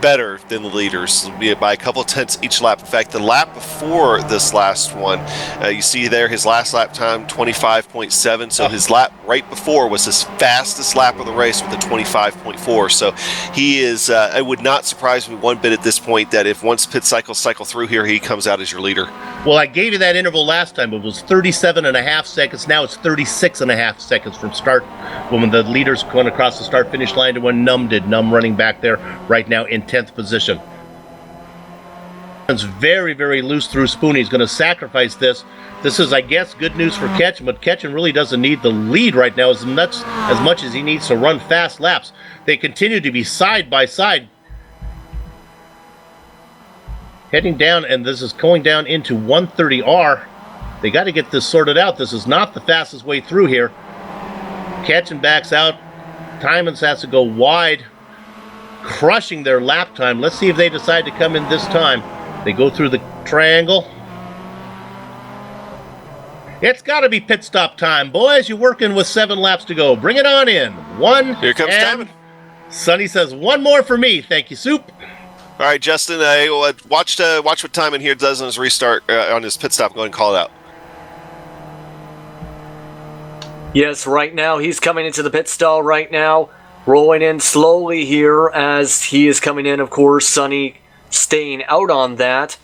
better than the leaders by a couple tenths each lap. In fact, the lap before this last one, you see there his last lap time 25.7. So his lap right before was his fastest lap of the race with a 25.4. So he is. It would not surprise me one bit at this point that if once pit cycle through here, he comes out as your leader. Well, I gave you that interval last time. It was 37.5 seconds. Now it's 36.5 seconds from start when the leader's going across the start-finish line to when Num did. Num running back there right now in 10th position. It's very, very loose through Spoon. He's going to sacrifice this. This is, I guess, good news for Ketchum, but Ketchum really doesn't need the lead right now as much as he needs to run fast laps. They continue to be side by side. Heading down, and this is going down into 130R. They got to get this sorted out. This is not the fastest way through here. Ketchum backs out. Timons has to go wide, crushing their lap time. Let's see if they decide to come in this time. They go through the triangle. It's got to be pit stop time, boys. You're working with 7 laps to go. Bring it on in. One. Here comes Timon. Sonny says, one more for me. Thank you, Soup. All right, Justin, watch what Timon here does on his restart, on his pit stop. Go ahead and call it out. Yes, right now he's coming into the pit stall right now, rolling in slowly here as he is coming in, of course. Sonny staying out on that,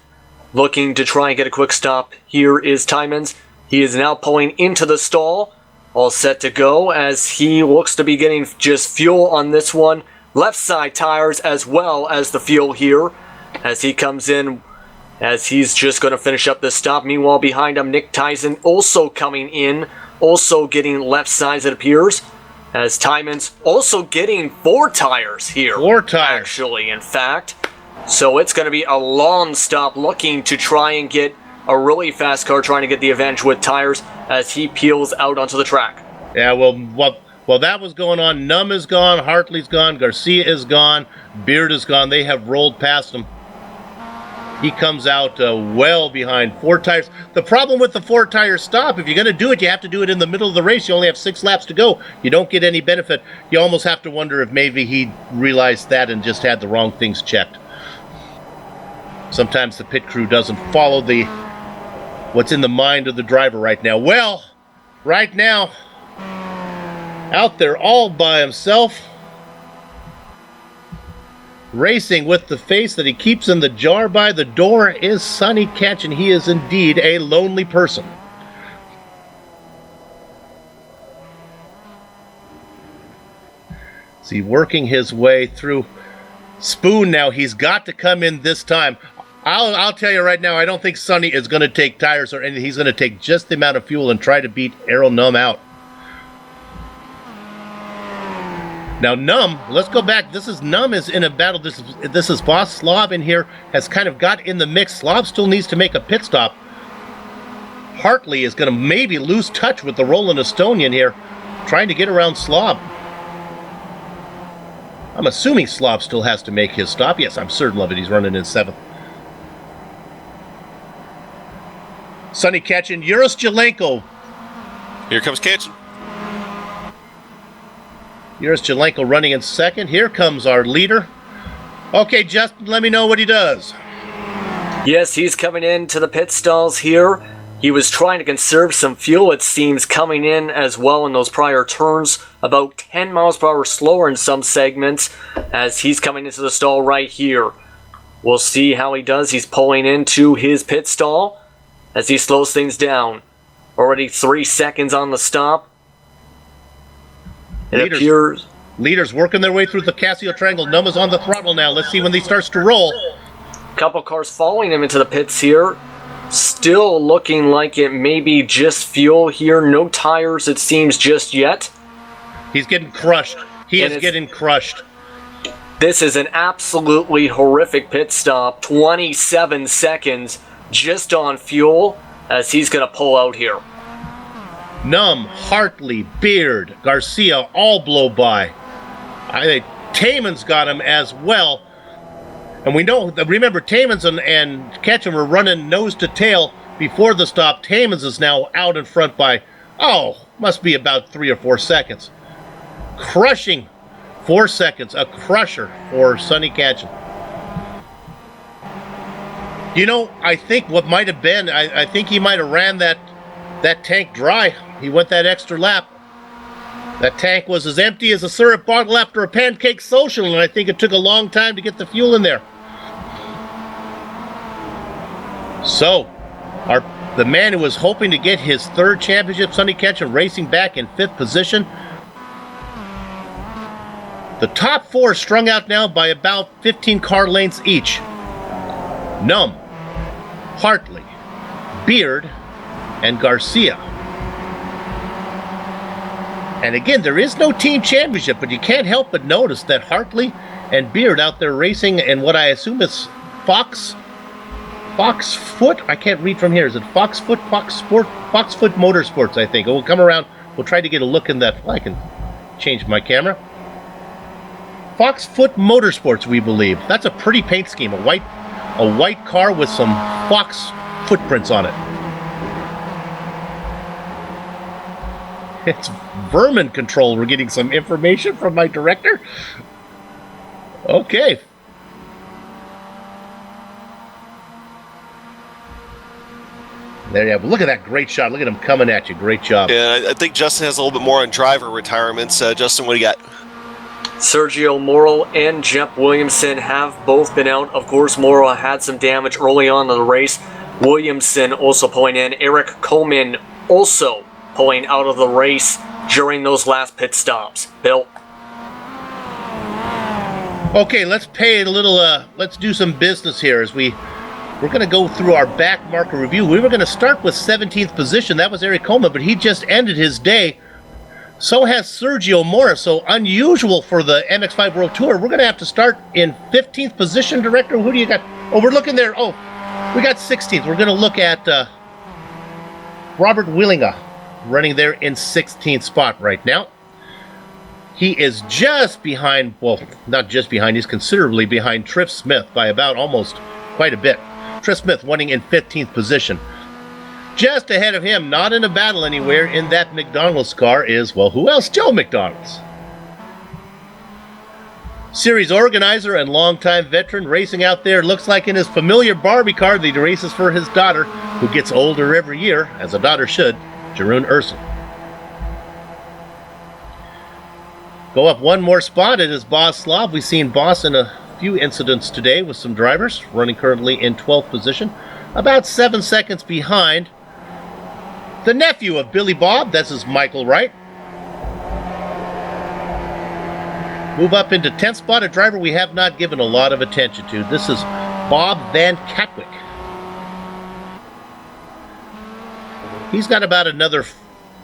looking to try and get a quick stop. Here is Timons. He is now pulling into the stall, all set to go as he looks to be getting just fuel on this one. Left side tires as well as the fuel here as he comes in, as he's just going to finish up this stop. Meanwhile, behind him, Nick Tyson also coming in, also getting left sides, it appears, as Timons also getting 4 tires here. 4 tires. Actually, in fact. So it's going to be a long stop looking to try and get a really fast car, trying to get the advantage with tires as he peels out onto the track. Yeah, well, that was going on. Num is gone, Hartley's gone, Garcia is gone, Beard is gone. They have rolled past him. He comes out well behind 4 tires. The problem with the 4-tire stop, if you're going to do it, you have to do it in the middle of the race. You only have 6 laps to go. You don't get any benefit. You almost have to wonder if maybe he realized that and just had the wrong things checked. Sometimes the pit crew doesn't follow what's in the mind of the driver right now. Well, right now, out there all by himself, racing with the face that he keeps in the jar by the door, is Sonny Ketch, and he is indeed a lonely person. See, working his way through Spoon now. He's got to come in this time. I'll tell you right now, I don't think Sonny is going to take tires or anything. He's going to take just the amount of fuel and try to beat Errol Num out. Now Num, let's go back. Num is in a battle. This is Boss Slav in here, has kind of got in the mix. Slav still needs to make a pit stop. Hartley is going to maybe lose touch with the rolling Estonian here, trying to get around Slav. I'm assuming Slav still has to make his stop. Yes, I'm certain of it. He's running in 7th. Sonny Ketchen, Uros Jelenko. Here comes Ketchen. Here's Jelenko running in 2nd. Here comes our leader. Okay, Justin, let me know what he does. Yes, he's coming into the pit stalls here He was trying to conserve some fuel, it seems, coming in as well in those prior turns, about 10 miles per hour slower in some segments as he's coming into the stall right here. We'll see how he does. He's pulling into his pit stall as he slows things down. Already 3 seconds on the stop. It appears... Leaders working their way through the Casio Triangle. Numa's on the throttle now. Let's see when he starts to roll. Couple cars following him into the pits here. Still looking like it may be just fuel here. No tires, it seems, just yet. He's getting crushed. He is getting crushed. This is an absolutely horrific pit stop. 27 seconds just on fuel as he's going to pull out here. Num, Hartley, Beard, Garcia all blow by. I think Taman's got him as well. And we know, remember, Taman's and Ketchum were running nose to tail before the stop. Taman's is now out in front by, must be about 3 or 4 seconds. Crushing 4 seconds, a crusher for Sonny Ketchum. You know, I think what might have been, I think he might have ran that tank dry. He went that extra lap. That tank was as empty as a syrup bottle after a pancake social, and I think it took a long time to get the fuel in there. So, the man who was hoping to get his 3rd championship, Sonny Ketchum, racing back in 5th position. The top 4 strung out now by about 15 car lengths each. Num, Hartley, Beard, and Garcia. And again, there is no team championship, but you can't help but notice that Hartley and Beard out there racing in what I assume is Foxfoot? I can't read from here. Is it Foxfoot Motorsports, I think. We'll come around. We'll try to get a look in that. Well, I can change my camera. Foxfoot Motorsports, we believe. That's a pretty paint scheme. A white car with some fox footprints on it. It's vermin control. We're getting some information from my director. Okay. There you have. Look at that great shot. Look at him coming at you. Great job. Yeah, I think Justin has a little bit more on driver retirements. Justin, what do you got? Sergio Morel and Jeff Williamson have both been out. Of course, Morel had some damage early on in the race. Williamson also pulling in. Eric Coleman also pulling out of the race during those last pit stops. Bill? Okay, let's pay a little, let's do some business here as we're going to go through our back marker review. We were going to start with 17th position. That was Eric Coleman, but he just ended his day. So has Sergio Morris. So unusual for the MX-5 World Tour. We're going to have to start in 15th position, Director. Who do you got? Oh, we're looking there. Oh, we got 16th. We're going to look at Robert Willinga running there in 16th spot right now. He is just behind, well, not just behind, he's considerably behind Triff Smith by about almost quite a bit. Triff Smith running in 15th position. Just ahead of him, not in a battle anywhere, in that McDonald's car is, well, who else? Joe McDonald's. Series organizer and longtime veteran racing out there, looks like in his familiar Barbie car that he races for his daughter, who gets older every year, as a daughter should, Jeroen Ursel. Go up one more spot, it is Boss Slav. We've seen Boss in a few incidents today with some drivers, running currently in 12th position, about 7 seconds behind the nephew of Billy Bob, that's his Michael Wright. Move up into 10th spot, a driver we have not given a lot of attention to. This is Bob Van Katwick. He's got about another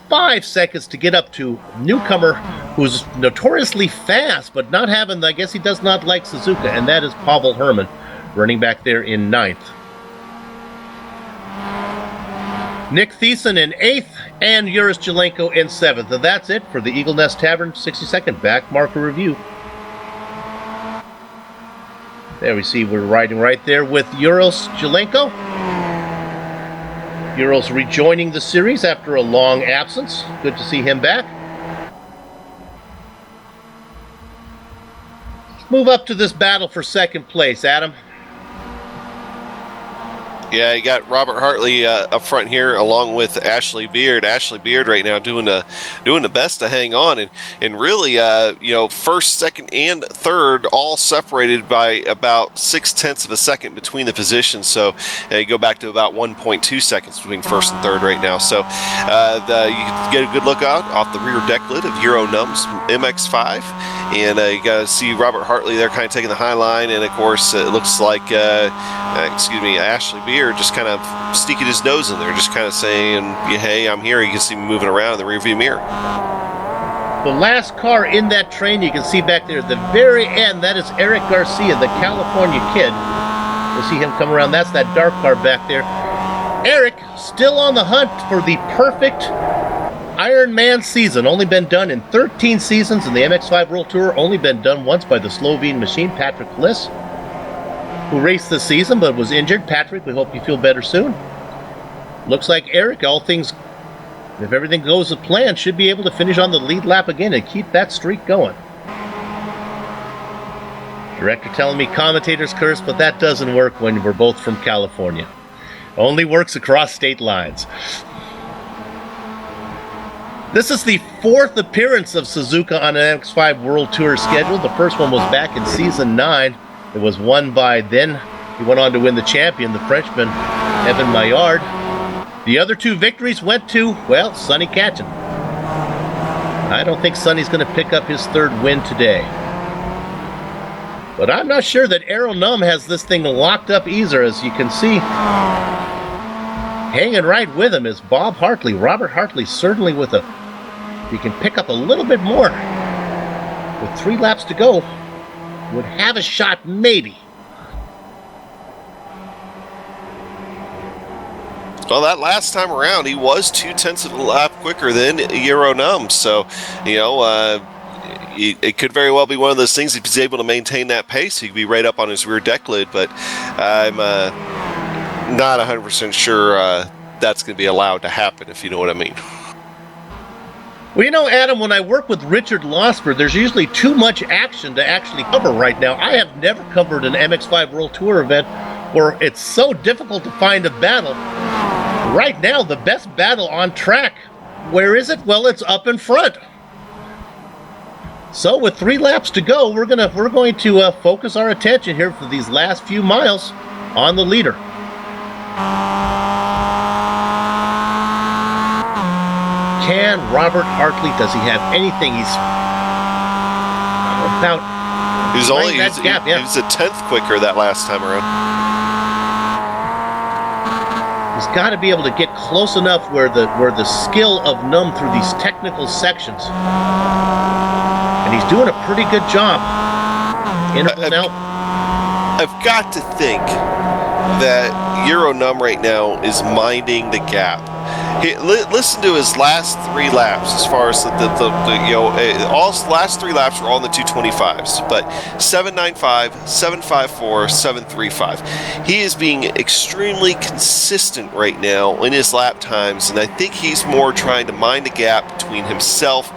5 seconds to get up to newcomer who's notoriously fast, but not having, I guess he does not like Suzuka, and that is Pavel Herman, running back there in 9th. Nick Thiessen in 8th, and Yuris Jelenko in 7th. And that's it for the Eagle Nest Tavern 60-second back marker review. There we see we're riding right there with Yuris Jelenko. Yuris rejoining the series after a long absence. Good to see him back. Let's move up to this battle for second place, Adam. Yeah, you got Robert Hartley up front here, along with Ashley Beard. Ashley Beard right now doing the best to hang on, and really, first, second, and third all separated by about 0.6 of a second between the positions. So you go back to about 1.2 seconds between first and third right now. So you can get a good look out off the rear deck lid of Euro Num's MX-5, and you got to see Robert Hartley there, kind of taking the high line, and of course it looks like Ashley Beard just kind of sneaking his nose in there, just kind of saying, hey, I'm here. You can see me moving around in the rearview mirror. The last car in that train you can see back there at the very end, that is Eric Garcia, the California kid. You'll see him come around. That's that dark car back there. Eric still on the hunt for the perfect Ironman season. Only been done in 13 seasons in the MX-5 World Tour. Only been done once by the Slovene machine, Patrick Liss, who raced this season but was injured. Patrick, we hope you feel better soon. Looks like Eric, if everything goes as planned, should be able to finish on the lead lap again and keep that streak going. Director telling me commentators curse, but that doesn't work when we're both from California. Only works across state lines. This is the 4th appearance of Suzuka on an MX-5 World Tour schedule. The first one was back in season 9. It was won by, then he went on to win the champion, the Frenchman, Evan Maillard. The other 2 victories went to, well, Sonny Katchen. I don't think Sonny's going to pick up his 3rd win today. But I'm not sure that Aero Num has this thing locked up either, as you can see. Hanging right with him is Bob Hartley. Robert Hartley certainly if he can pick up a little bit more, with 3 laps to go, would have a shot, maybe. Well, that last time around, he was 0.2 of a lap quicker than Euro Num. So, it could very well be one of those things. If he's able to maintain that pace, he could be right up on his rear deck lid. But I'm not 100% sure that's going to be allowed to happen, if you know what I mean. Well, Adam, when I work with Richard Losper, there's usually too much action to actually cover right now. I have never covered an MX-5 World Tour event where it's so difficult to find a battle. Right now, the best battle on track, where is it? Well, it's up in front. So with 3 laps to go, we're going to focus our attention here for these last few miles on the leader. Can Robert Hartley, does he have anything? He's He was a 10th quicker that last time around. He's got to be able to get close enough where the skill of Num through these technical sections, and he's doing a pretty good job. I've got to think that Euro Num right now is minding the gap. Listen to his last 3 laps. As far as all last 3 laps were all in the 225s, but 795, 754, 735. He is being extremely consistent right now in his lap times, and I think he's more trying to mind the gap between himself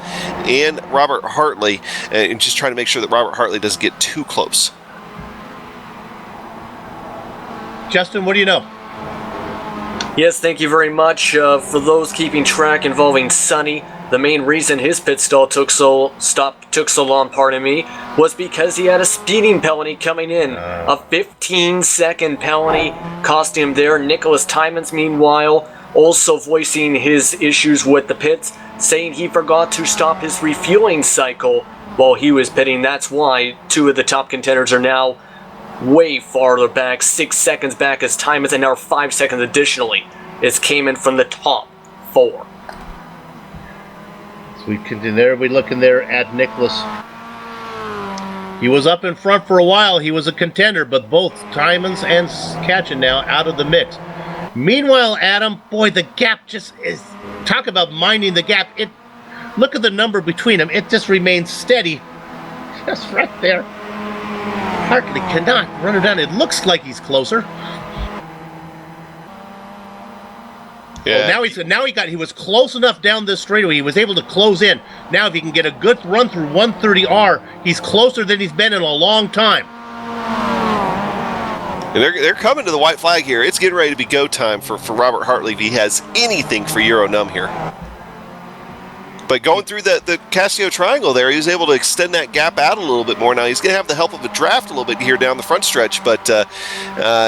and Robert Hartley, and just trying to make sure that Robert Hartley doesn't get too close. Justin, what do you know? Yes, thank you very much. For those keeping track involving Sonny, the main reason his pit stop took so long, was because he had a speeding penalty coming in. A 15-second penalty cost him there. Nicholas Tymans, meanwhile, also voicing his issues with the pits, saying he forgot to stop his refueling cycle while he was pitting. That's why 2 of the top contenders are now way farther back, 6 seconds back as Tymans, and now 5 seconds additionally. It's came in from the top 4. So we continue there. We looking there at Nicholas. He was up in front for a while. He was a contender, but both Tymans and Katchen now out of the mix. Meanwhile, Adam, boy, the gap just is. Talk about minding the gap. Look at the number between them. It just remains steady, just right there. Hartley cannot run it down. It looks like he's closer. Yeah. Well, he was close enough down this straightaway. He was able to close in. Now, if he can get a good run through 130R, he's closer than he's been in a long time. And they're coming to the white flag here. It's getting ready to be go time for Robert Hartley if he has anything for Euro Num here. But going through the Casio triangle there, he was able to extend that gap out a little bit more. Now he's going to have the help of a draft a little bit here down the front stretch, but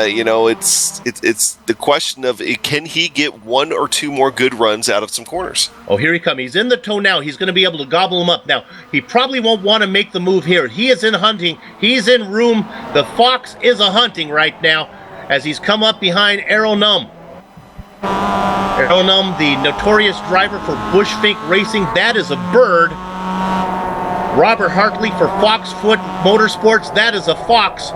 you know, it's the question of can he get one or two more good runs out of some corners? Oh, here he comes. He's in the toe now. He's going to be able to gobble him up. Now, he probably won't want to make the move here. He is in hunting. He's in room. The Fox is a hunting right now as he's come up behind Aero Num. Aero Num, the notorious driver for Bush Fink Racing, that is a bird. Robert Hartley for Foxfoot Motorsports, that is a fox.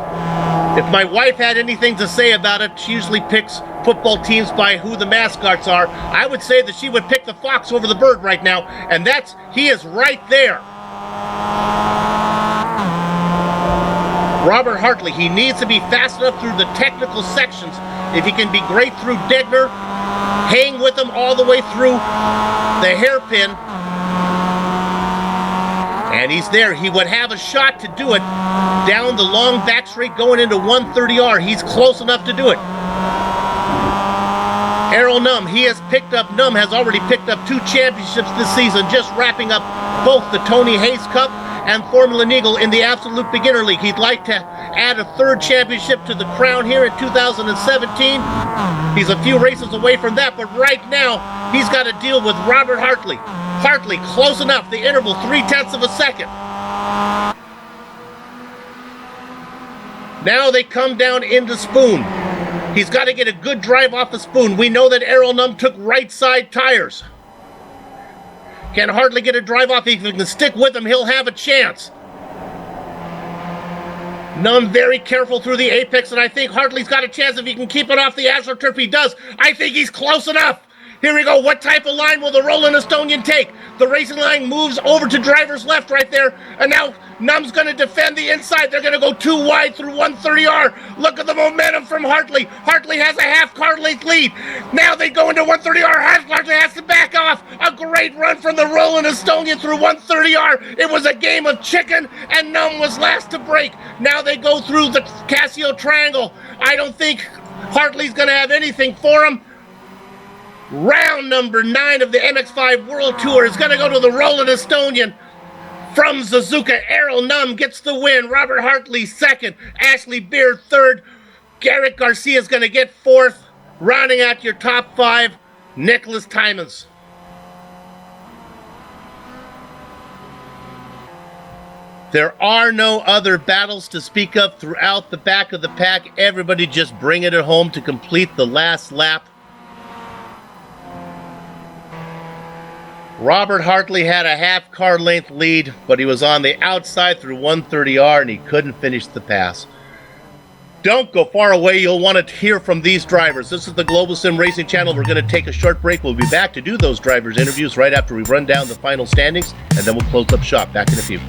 If my wife had anything to say about it, she usually picks football teams by who the mascots are. I would say that she would pick the fox over the bird right now, and he is right there. Robert Hartley, he needs to be fast enough through the technical sections. If he can be great through Degner, hang with him all the way through the hairpin, and he's there. He would have a shot to do it down the long back straight going into 130R. He's close enough to do it. Aero Num, Num has already picked up 2 championships this season, just wrapping up both the Tony Hayes Cup and Formula Eagle in the Absolute Beginner League. He'd like to add a 3rd championship to the crown here in 2017. He's a few races away from that, but right now, he's got to deal with Robert Hartley. Hartley, close enough, the interval, 0.3 of a second. Now they come down into Spoon. He's got to get a good drive off the Spoon. We know that Aero Num took right side tires. Can Hartley get a drive off? If he can stick with him, he'll have a chance. Num very careful through the apex, and I think Hartley's got a chance if he can keep it off the AstroTurf. He does. I think he's close enough. Here we go. What type of line will the Roland Estonian take? The racing line moves over to driver's left right there, and now Num's going to defend the inside. They're going to go 2 wide through 130R. Look at the momentum from Hartley. Hartley has a half car length lead. Now they go into 130R. Hartley has to back off. A great run from the Roland Estonian through 130R. It was a game of chicken, and Num was last to break. Now they go through the Casio triangle. I don't think Hartley's going to have anything for him. Round number 9 of the MX-5 World Tour is going to go to the Roland Estonian. From Suzuka, Aero Num gets the win. Robert Hartley 2nd. Ashley Beard 3rd. Garrett Garcia is going to get 4th. Rounding out your top 5, Nicholas Tymans. There are no other battles to speak of throughout the back of the pack. Everybody just bringing it home to complete the last lap. Robert Hartley had a half car length lead, but he was on the outside through 130R and he couldn't finish the pass. Don't go far away. You'll want to hear from these drivers. This is the Global Sim Racing Channel. We're going to take a short break. We'll be back to do those drivers' interviews right after we run down the final standings, and then we'll close up shop. Back in a few.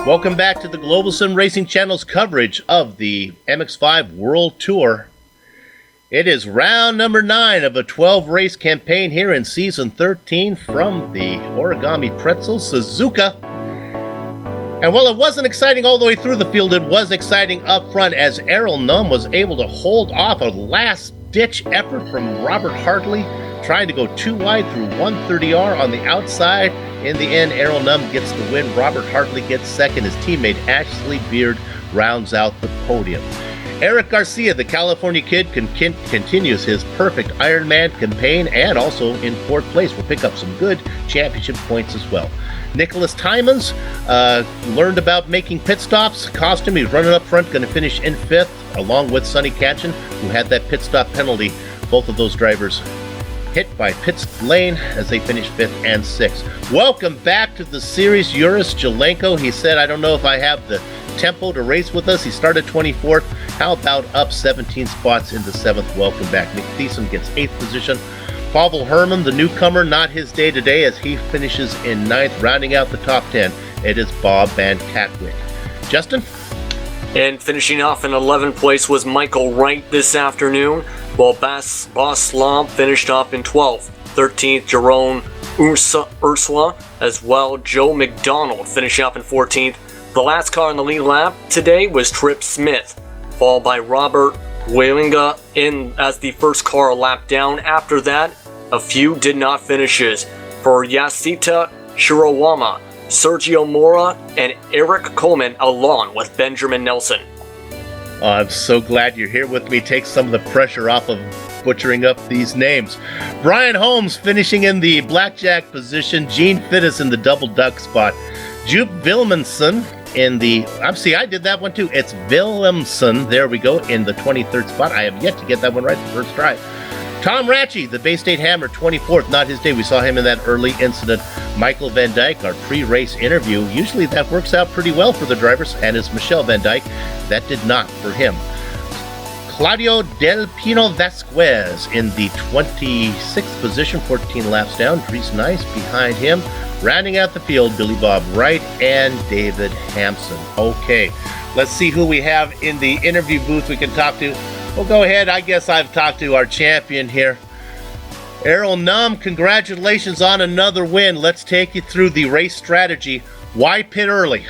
Welcome back to the Global Sim Racing Channel's coverage of the MX-5 World Tour. It is round number 9 of a 12-race campaign here in Season 13 from the Origami Pretzel Suzuka. And while it wasn't exciting all the way through the field, it was exciting up front as Errol Num was able to hold off a last-ditch effort from Robert Hartley, trying to go too wide through 130R on the outside. In the end, Errol Num gets the win. Robert Hartley gets second. His teammate Ashley Beard rounds out the podium. Eric Garcia, the California kid, continues his perfect Ironman campaign and also in 4th place will pick up some good championship points as well. Nicholas Tymans learned about making pit stops. Costume, he's running up front, going to finish in 5th, along with Sonny Kanchan, who had that pit stop penalty. Both of those drivers hit by pit lane as they finished 5th and 6th. Welcome back to the series, Juris Jelenko. He said, I don't know if I have the tempo to race with us. He started 24th. How about up 17 spots into 7th? Welcome back. Nick Thiessen gets 8th position. Pavel Herman, the newcomer, not his day today as he finishes in 9th. Rounding out the top 10, it is Bob Van Katwick. Justin? And finishing off in 11th place was Michael Wright this afternoon, while Boss Slomp finished off in 12th. 13th, Jerome Ursula, as well. Joe McDonald finishing up in 14th. The last car in the lead lap today was Trip Smith, followed by Robert Wailinga in as the first car a lap down. After that, a few did not finishes for Yasita Shirawama, Sergio Mora, and Eric Coleman, along with Benjamin Nelson. I'm so glad you're here with me. Take some of the pressure off of butchering up these names. Brian Holmes finishing in the blackjack position. Gene Fittis in the double duck spot. Jupe Vilmanson in the... I did that one too. It's Willemson. There we go, in the 23rd spot. I have yet to get that one right the first try. Tom Ratchey, the Bay State Hammer, 24th. Not his day. We saw him in that early incident. Michael Van Dyke, our pre-race interview. Usually that works out pretty well for the drivers, and it's Michelle Van Dyke. That did not for him. Claudio Del Pino Vasquez in the 26th position, 14 laps down. Dries Nice behind him. Rounding out the field, Billy Bob Wright and David Hampson. Okay, let's see who we have in the interview booth we can talk to. Well, go ahead. I guess I've talked to our champion here. Errol Num, congratulations on another win. Let's take you through the race strategy. Why pit early?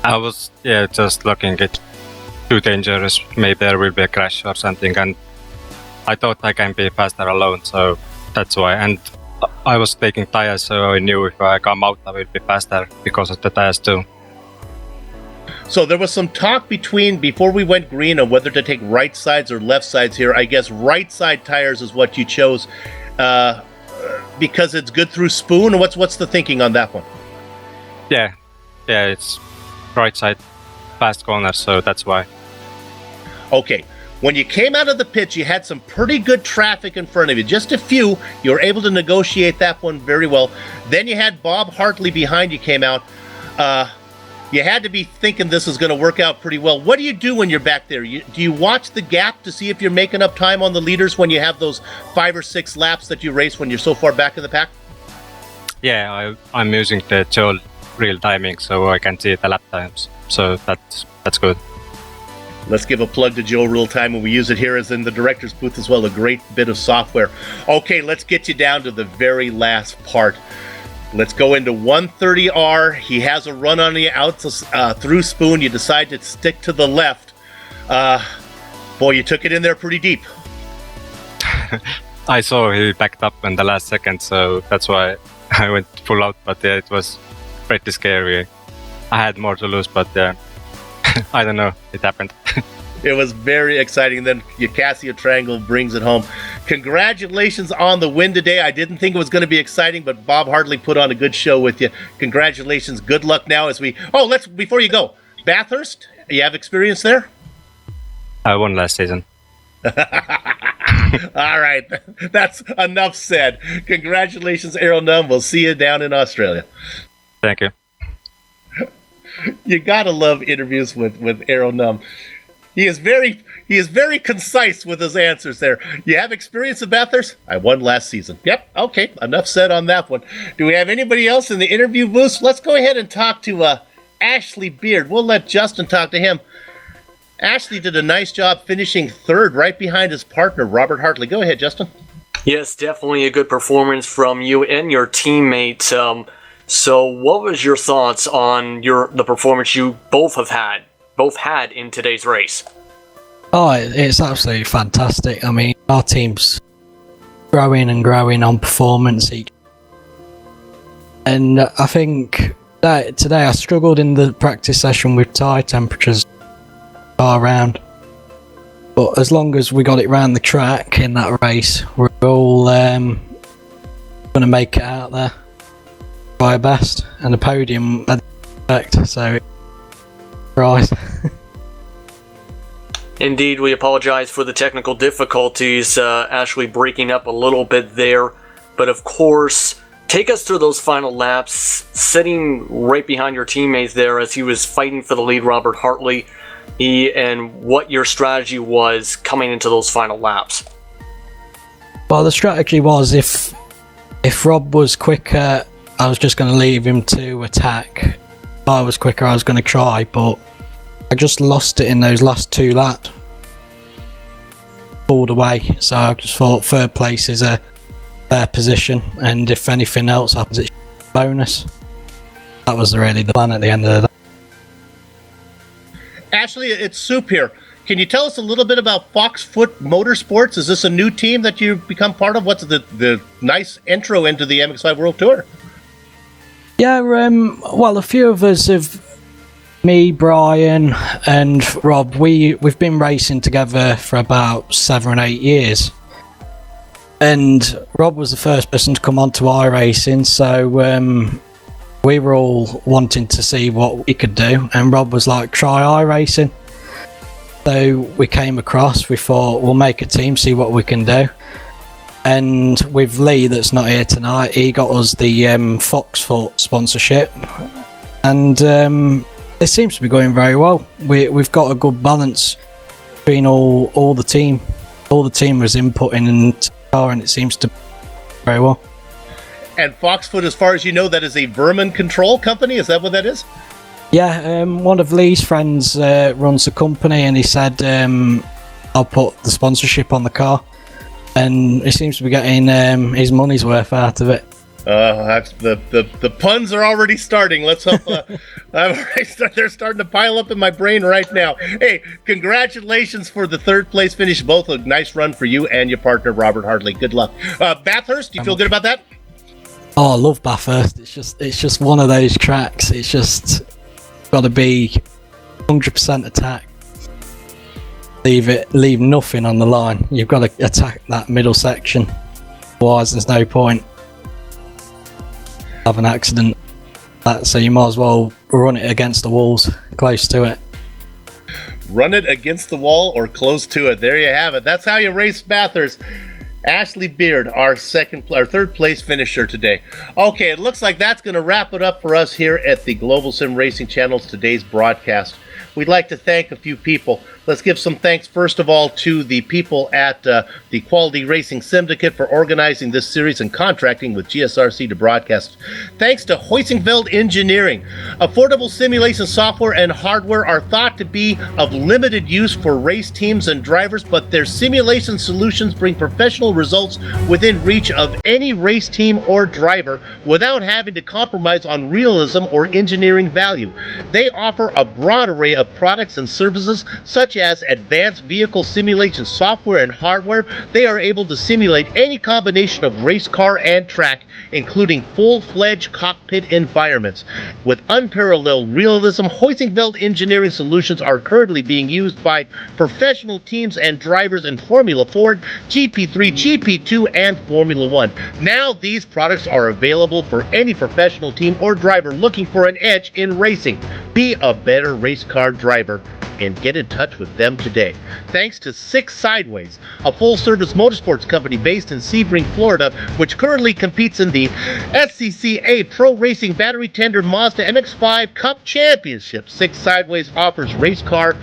I was just looking at too dangerous. Maybe there will be a crash or something, and I thought I can be faster alone, so that's why. And I was taking tires, so I knew if I come out, I will be faster because of the tires too. So there was some talk before we went green on whether to take right sides or left sides here. I guess right side tires is what you chose because it's good through Spoon. What's the thinking on that one? Yeah, it's right side fast corners, so that's why. Okay. When you came out of the pits, you had some pretty good traffic in front of you. Just a few. You were able to negotiate that one very well. Then you had Bob Hartley behind you came out. You had to be thinking this was going to work out pretty well. What do you do when you're back there? Do you watch the gap to see if you're making up time on the leaders when you have those 5 or 6 laps that you race when you're so far back in the pack? Yeah, I'm using the Joel real timing so I can see the lap times. So that's good. Let's give a plug to Joe Real Time, and we use it here as in the director's booth as well, a great bit of software. Okay, let's get you down to the very last part. Let's go into 130R. He has a run on you out through Spoon. You decide to stick to the left. Boy, you took it in there pretty deep. I saw he backed up in the last second, so that's why I went full out. But yeah, it was pretty scary. I had more to lose, but I don't know. It happened. It was very exciting. Then Cassia Triangle brings it home. Congratulations on the win today. I didn't think it was going to be exciting, but Bob Hartley put on a good show with you. Congratulations. Good luck now as we... Oh, before you go, Bathurst, you have experience there? I won last season. All right. That's enough said. Congratulations, Errol Num. We'll see you down in Australia. Thank you. You got to love interviews with Errol Num. He is very concise with his answers there. You have experience in Bathurst? I won last season. Yep, okay, enough said on that one. Do we have anybody else in the interview booth? Let's go ahead and talk to Ashley Beard. We'll let Justin talk to him. Ashley did a nice job finishing third right behind his partner, Robert Hartley. Go ahead, Justin. Yes, definitely a good performance from you and your teammate. So what was your thoughts on the performance you both had in today's race? Oh, it's absolutely fantastic. I mean, our team's growing and growing on performance each. And I think that today I struggled in the practice session with tyre temperatures all around. But as long as we got it round the track in that race, we're all going to make it out there by our best. And the podium, I expect, so right. Indeed, we apologize for the technical difficulties, Ashley breaking up a little bit there. But of course, take us through those final laps, sitting right behind your teammates there as he was fighting for the lead, Robert Hartley, and what your strategy was coming into those final laps. Well, the strategy was if Rob was quicker, I was just going to leave him to attack. If I was quicker, I was going to try, but I just lost it in those last 2 laps. Pulled away, so I just thought third place is a fair position, and if anything else happens, it's a bonus. That was really the plan at the end of the day. Ashley, it's Soup here. Can you tell us a little bit about Foxfoot Motorsports? Is this a new team that you've become part of? What's the nice intro into the MX-5 World Tour? Yeah, well, a few of us have, me, Brian, and Rob, we've been racing together for about 7 or 8 years. And Rob was the first person to come onto iRacing, so we were all wanting to see what we could do, and Rob was like, try iRacing. So we came across, we thought we'll make a team, see what we can do. And with Lee, that's not here tonight, he got us the Foxfoot sponsorship. And it seems to be going very well. We've got a good balance between all the team. All the team was inputting into the car, and it seems to be very well. And Foxfoot, as far as you know, that is a vermin control company? Is that what that is? Yeah, one of Lee's friends runs the company, and he said I'll put the sponsorship on the car, and he seems to be getting his money's worth out of it. The puns are already starting. Let's hope they're starting to pile up in my brain right now. Hey, congratulations for the third place finish. Both a nice run for you and your partner, Robert Hartley. Good luck. Bathurst, do you feel good about that? Oh, I love Bathurst. It's just one of those tracks. It's just got to be 100% attack. Leave nothing on the line. You've got to attack that middle section. Otherwise, there's no point. Have an accident. So you might as well run it against the walls, close to it. Run it against the wall or close to it. There you have it. That's how you race Bathurst. Ashley Beard, our third place finisher today. Okay, it looks like that's going to wrap it up for us here at the Global Sim Racing Channel's today's broadcast. We'd like to thank a few people. Let's give some thanks, first of all, to the people at the Quality Racing Sim-dicate for organizing this series and contracting with GSRC to broadcast. Thanks to Heusinkveld Engineering. Affordable simulation software and hardware are thought to be of limited use for race teams and drivers, but their simulation solutions bring professional results within reach of any race team or driver without having to compromise on realism or engineering value. They offer a broad array of products and services such as advanced vehicle simulation software and hardware. They are able to simulate any combination of race car and track, including full-fledged cockpit environments. With unparalleled realism, Heusinkveld Engineering Solutions are currently being used by professional teams and drivers in Formula Ford, GP3, GP2, and Formula One. Now these products are available for any professional team or driver looking for an edge in racing. Be a better race car driver and get in touch with them today. Thanks to Six Sideways, a full-service motorsports company based in Sebring, Florida, which currently competes in the SCCA Pro Racing Battery Tender Mazda MX-5 Cup Championship. Six Sideways offers race car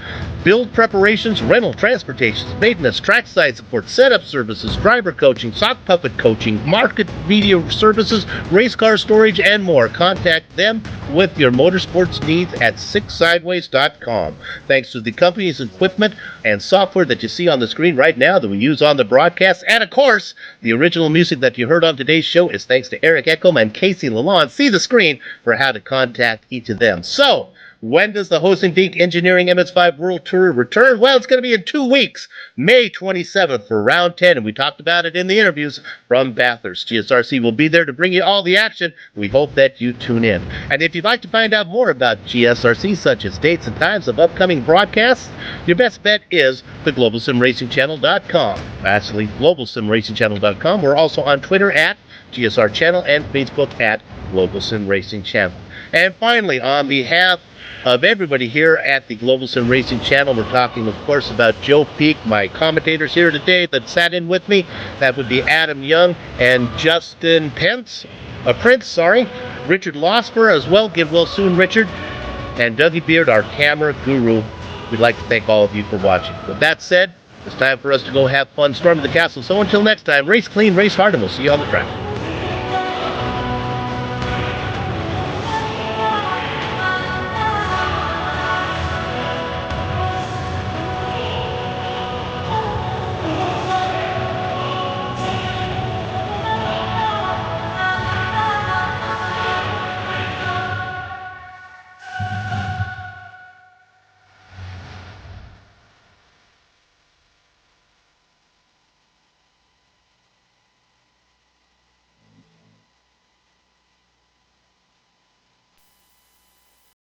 build preparations, rental, transportations, maintenance, trackside support, setup services, driver coaching, sock puppet coaching, market video services, race car storage, and more. Contact them with your motorsports needs at sixsideways.com. Thanks to the company's equipment and software that you see on the screen right now that we use on the broadcast. And of course, the original music that you heard on today's show is thanks to Eric Echolm and Casey Lalonde. See the screen for how to contact each of them. So, when does the Heusinkveld Engineering MX-5 World Tour return? Well, it's going to be in 2 weeks, May 27th for round 10, and we talked about it in the interviews from Bathurst. GSRC will be there to bring you all the action. We hope that you tune in. And if you'd like to find out more about GSRC, such as dates and times of upcoming broadcasts, your best bet is the GlobalSimRacingChannel.com. Actually, GlobalSimRacingChannel.com. We're also on Twitter at GSR Channel and Facebook at Global Sim Racing Channel. And finally, on behalf of everybody here at the Global Sim Racing Channel, we're talking, of course, about Joe Peak, my commentators here today that sat in with me. That would be Adam Young and Justin Prince, Richard Losper as well. Get well soon, Richard. And Dougie Beard, our camera guru. We'd like to thank all of you for watching. With that said, it's time for us to go have fun storming the castle. So until next time, race clean, race hard, and we'll see you on the track.